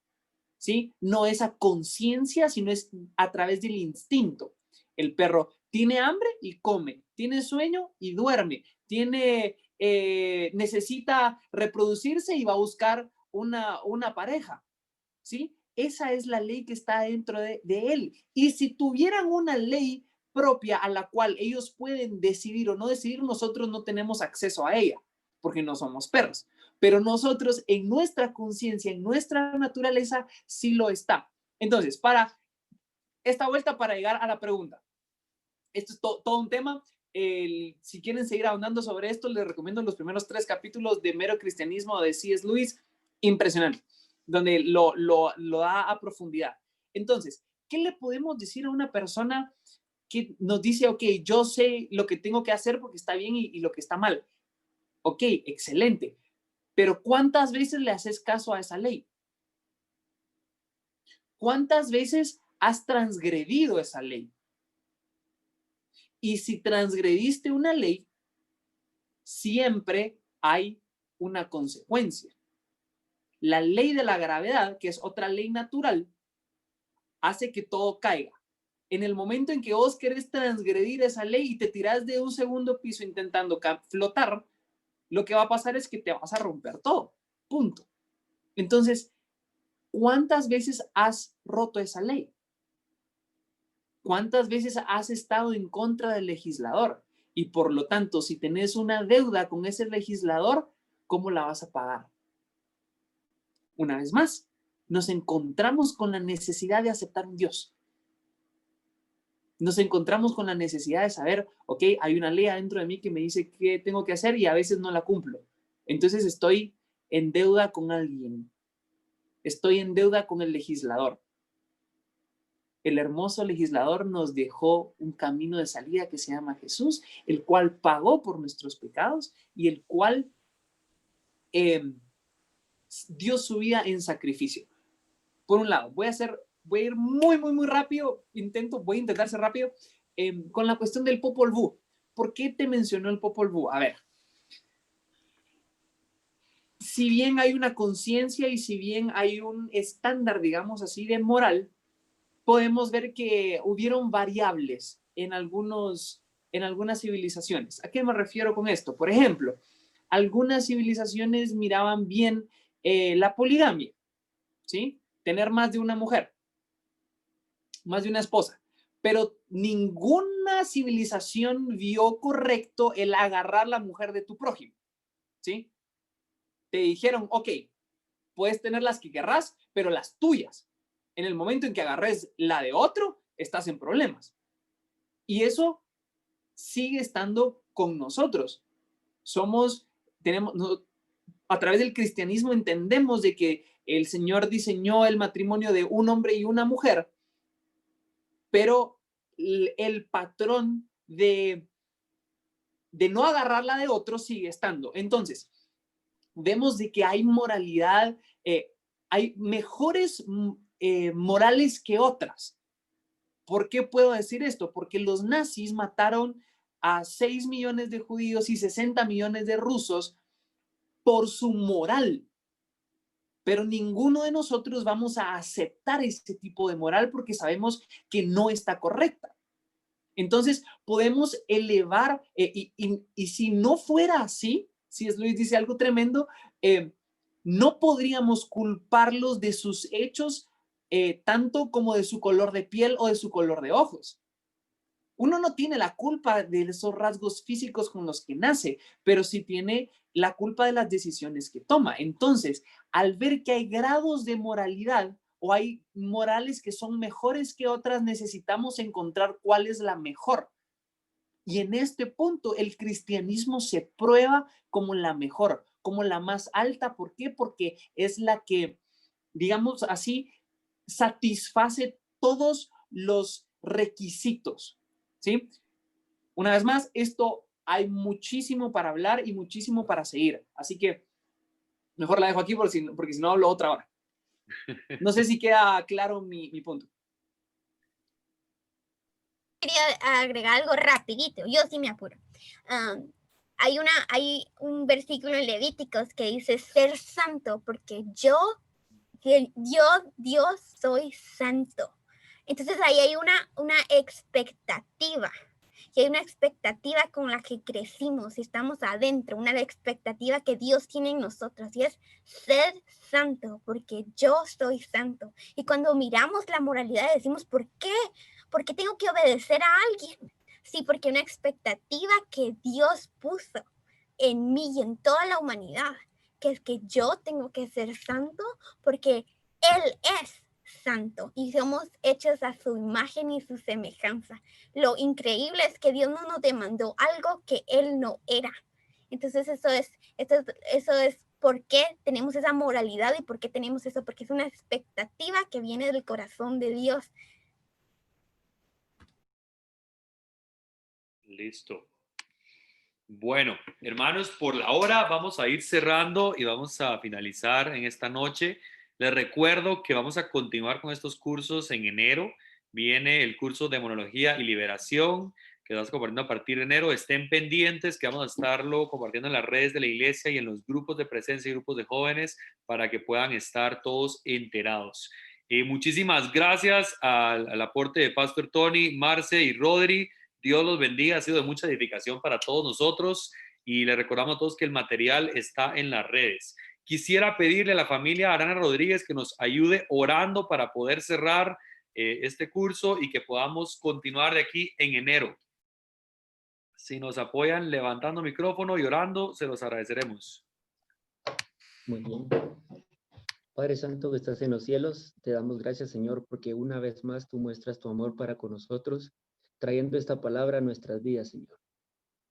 ¿sí? No es a conciencia, sino es a través del instinto. El perro tiene hambre y come, tiene sueño y duerme, necesita reproducirse y va a buscar una pareja, ¿sí? Esa es la ley que está dentro de él. Y si tuvieran una ley propia a la cual ellos pueden decidir o no decidir, nosotros no tenemos acceso a ella, porque no somos perros. Pero nosotros en nuestra conciencia, en nuestra naturaleza, sí lo está. Entonces, para esta vuelta, para llegar a la pregunta, esto es todo un tema. Si quieren seguir ahondando sobre esto, les recomiendo los primeros 3 capítulos de Mero Cristianismo de C.S. Lewis. Impresionante, donde lo da a profundidad. Entonces, ¿qué le podemos decir a una persona que nos dice, ok, yo sé lo que tengo que hacer porque está bien y lo que está mal? Ok, excelente. Pero ¿cuántas veces le haces caso a esa ley? ¿Cuántas veces has transgredido esa ley? Y si transgrediste una ley, siempre hay una consecuencia. La ley de la gravedad, que es otra ley natural, hace que todo caiga. En el momento en que vos querés transgredir esa ley y te tirás de un segundo piso intentando flotar, lo que va a pasar es que te vas a romper todo. Punto. Entonces, ¿cuántas veces has roto esa ley? ¿Cuántas veces has estado en contra del legislador? Y por lo tanto, si tenés una deuda con ese legislador, ¿cómo la vas a pagar? Una vez más, nos encontramos con la necesidad de aceptar un Dios. Nos encontramos con la necesidad de saber, ok, hay una ley adentro de mí que me dice qué tengo que hacer y a veces no la cumplo. Entonces estoy en deuda con alguien. Estoy en deuda con el legislador. El hermoso legislador nos dejó un camino de salida que se llama Jesús, el cual pagó por nuestros pecados y el cual dio su vida en sacrificio. Por un lado, voy a ir muy rápido, voy a intentar ser rápido, con la cuestión del Popol Vuh. ¿Por qué te mencionó el Popol Vuh? A ver, si bien hay una conciencia y si bien hay un estándar, digamos así, de moral, podemos ver que hubieron variables en algunas civilizaciones. ¿A qué me refiero con esto? Por ejemplo, algunas civilizaciones miraban bien la poligamia, ¿sí? Tener más de una mujer, más de una esposa, pero ninguna civilización vio correcto el agarrar la mujer de tu prójimo, ¿sí? Te dijeron, ok, puedes tener las que querrás, pero las tuyas. En el momento en que agarres la de otro, estás en problemas. Y eso sigue estando con nosotros. A través del cristianismo entendemos de que el Señor diseñó el matrimonio de un hombre y una mujer, pero el patrón de no agarrarla de otro sigue estando. Entonces, vemos de que hay moralidad, hay mejores morales que otras. ¿Por qué puedo decir esto? Porque los nazis mataron a 6 millones de judíos y 60 millones de rusos por su moral. Pero ninguno de nosotros vamos a aceptar este tipo de moral porque sabemos que no está correcta. Entonces, podemos elevar, y si no fuera así, si es Luis dice algo tremendo, no podríamos culparlos de sus hechos tanto como de su color de piel o de su color de ojos. Uno no tiene la culpa de esos rasgos físicos con los que nace, pero sí tiene la culpa de las decisiones que toma. Entonces, al ver que hay grados de moralidad o hay morales que son mejores que otras, necesitamos encontrar cuál es la mejor. Y en este punto, el cristianismo se prueba como la mejor, como la más alta. ¿Por qué? Porque es la que, digamos así, satisface todos los requisitos, ¿sí? Una vez más, esto hay muchísimo para hablar y muchísimo para seguir. Así que mejor la dejo aquí porque si no hablo otra hora. No sé si queda claro mi punto. Quería agregar algo rapidito, yo sí me apuro. Hay un versículo en Levíticos que dice ser santo porque yo soy santo. Entonces ahí hay una expectativa. Y hay una expectativa con la que crecimos y estamos adentro, una expectativa que Dios tiene en nosotros y es ser santo porque yo soy santo. Y cuando miramos la moralidad decimos, ¿por qué? ¿Por qué tengo que obedecer a alguien? Sí, porque una expectativa que Dios puso en mí y en toda la humanidad, que es que yo tengo que ser santo porque Él es santo y somos hechos a su imagen y su semejanza. Lo increíble es que Dios no nos demandó algo que Él no era. Entonces eso es por qué tenemos esa moralidad y por qué tenemos eso, porque es una expectativa que viene del corazón de Dios. Listo. Bueno, hermanos, por la hora vamos a ir cerrando y vamos a finalizar en esta noche. Les recuerdo que vamos a continuar con estos cursos en enero. Viene el curso de Demonología y Liberación, que vamos compartiendo a partir de enero. Estén pendientes que vamos a estarlo compartiendo en las redes de la iglesia y en los grupos de presencia y grupos de jóvenes para que puedan estar todos enterados. Muchísimas gracias al aporte de Pastor Tony, Marce y Rodri. Dios los bendiga, ha sido de mucha edificación para todos nosotros y le recordamos a todos que el material está en las redes. Quisiera pedirle a la familia Arana Rodríguez que nos ayude orando para poder cerrar este curso y que podamos continuar de aquí en enero. Si nos apoyan levantando micrófono y orando, se los agradeceremos. Muy bien. Padre Santo que estás en los cielos, te damos gracias, Señor, porque una vez más tú muestras tu amor para con nosotros, trayendo esta palabra a nuestras vidas, Señor.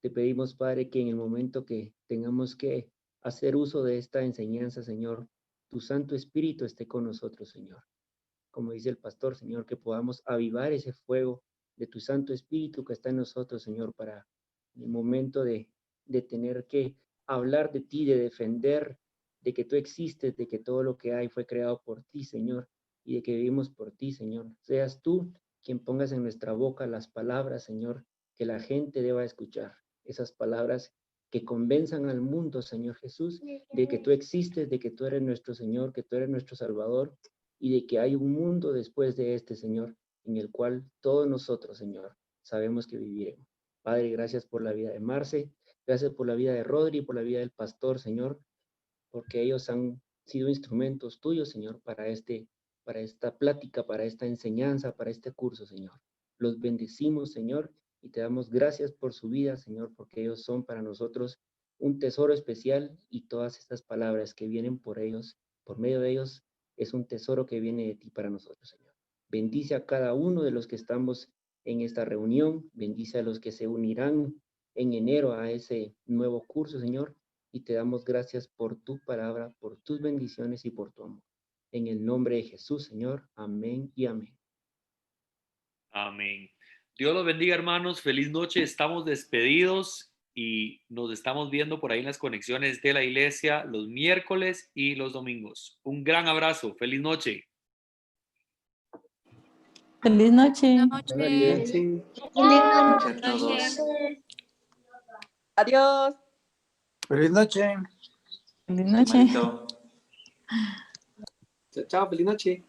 Te pedimos, Padre, que en el momento que tengamos que hacer uso de esta enseñanza, Señor, tu Santo Espíritu esté con nosotros, Señor. Como dice el pastor, Señor, que podamos avivar ese fuego de tu Santo Espíritu que está en nosotros, Señor, para en el momento de tener que hablar de ti, de defender, de que tú existes, de que todo lo que hay fue creado por ti, Señor, y de que vivimos por ti, Señor. Seas tú quien pongas en nuestra boca las palabras, Señor, que la gente deba escuchar. Esas palabras que convenzan al mundo, Señor Jesús, de que tú existes, de que tú eres nuestro Señor, que tú eres nuestro Salvador, y de que hay un mundo después de este, Señor, en el cual todos nosotros, Señor, sabemos que viviremos. Padre, gracias por la vida de Marce, gracias por la vida de Rodri, por la vida del pastor, Señor, porque ellos han sido instrumentos tuyos, Señor, para esta plática, para esta enseñanza, para este curso, Señor. Los bendecimos, Señor, y te damos gracias por su vida, Señor, porque ellos son para nosotros un tesoro especial y todas estas palabras que vienen por ellos, por medio de ellos, es un tesoro que viene de ti para nosotros, Señor. Bendice a cada uno de los que estamos en esta reunión, bendice a los que se unirán en enero a ese nuevo curso, Señor, y te damos gracias por tu palabra, por tus bendiciones y por tu amor. En el nombre de Jesús, Señor. Amén y amén. Amén. Dios los bendiga, hermanos. Feliz noche. Estamos despedidos y nos estamos viendo por ahí en las conexiones de la iglesia los miércoles y los domingos. Un gran abrazo. Feliz noche. Feliz noche. Feliz noche a todos. Adiós. Feliz noche. Feliz noche. Marito. Chao, chao, feliz noche.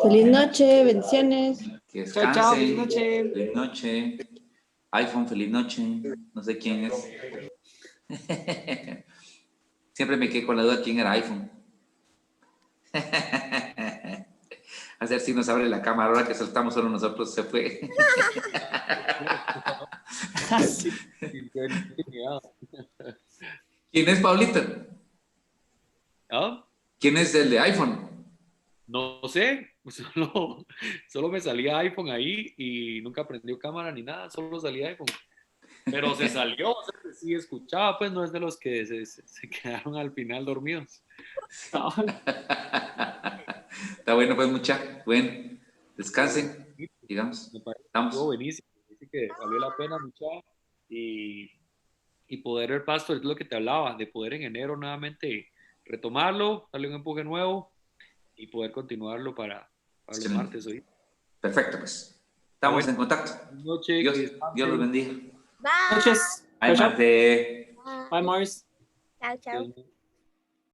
Feliz noche, bendiciones. Que Chao, descansen. chao, feliz noche. Feliz noche. iPhone, feliz noche. No sé quién es. Siempre me quedé con la duda quién era iPhone. A ver si nos abre la cámara. Ahora que saltamos solo nosotros se fue. ¿Quién es Pablito? ¿Ah? ¿Quién es el de iPhone? No sé, solo me salía iPhone ahí y nunca prendió cámara ni nada, solo salía iPhone. Pero se salió, o sea, sí escuchaba, pues no es de los que se quedaron al final dormidos. Está bueno, pues mucha. Bueno, descansen. Digamos. Estuvo buenísimo, dice que valió la pena mucha y poder ver, Pastor, es lo que te hablaba, de poder en enero nuevamente retomarlo, darle un empuje nuevo y poder continuarlo para los martes hoy. Perfecto, pues. Estamos en contacto. Dios los bendiga. Bye. Noches. Bye, Marte. Bye, Mars. Chao, chao.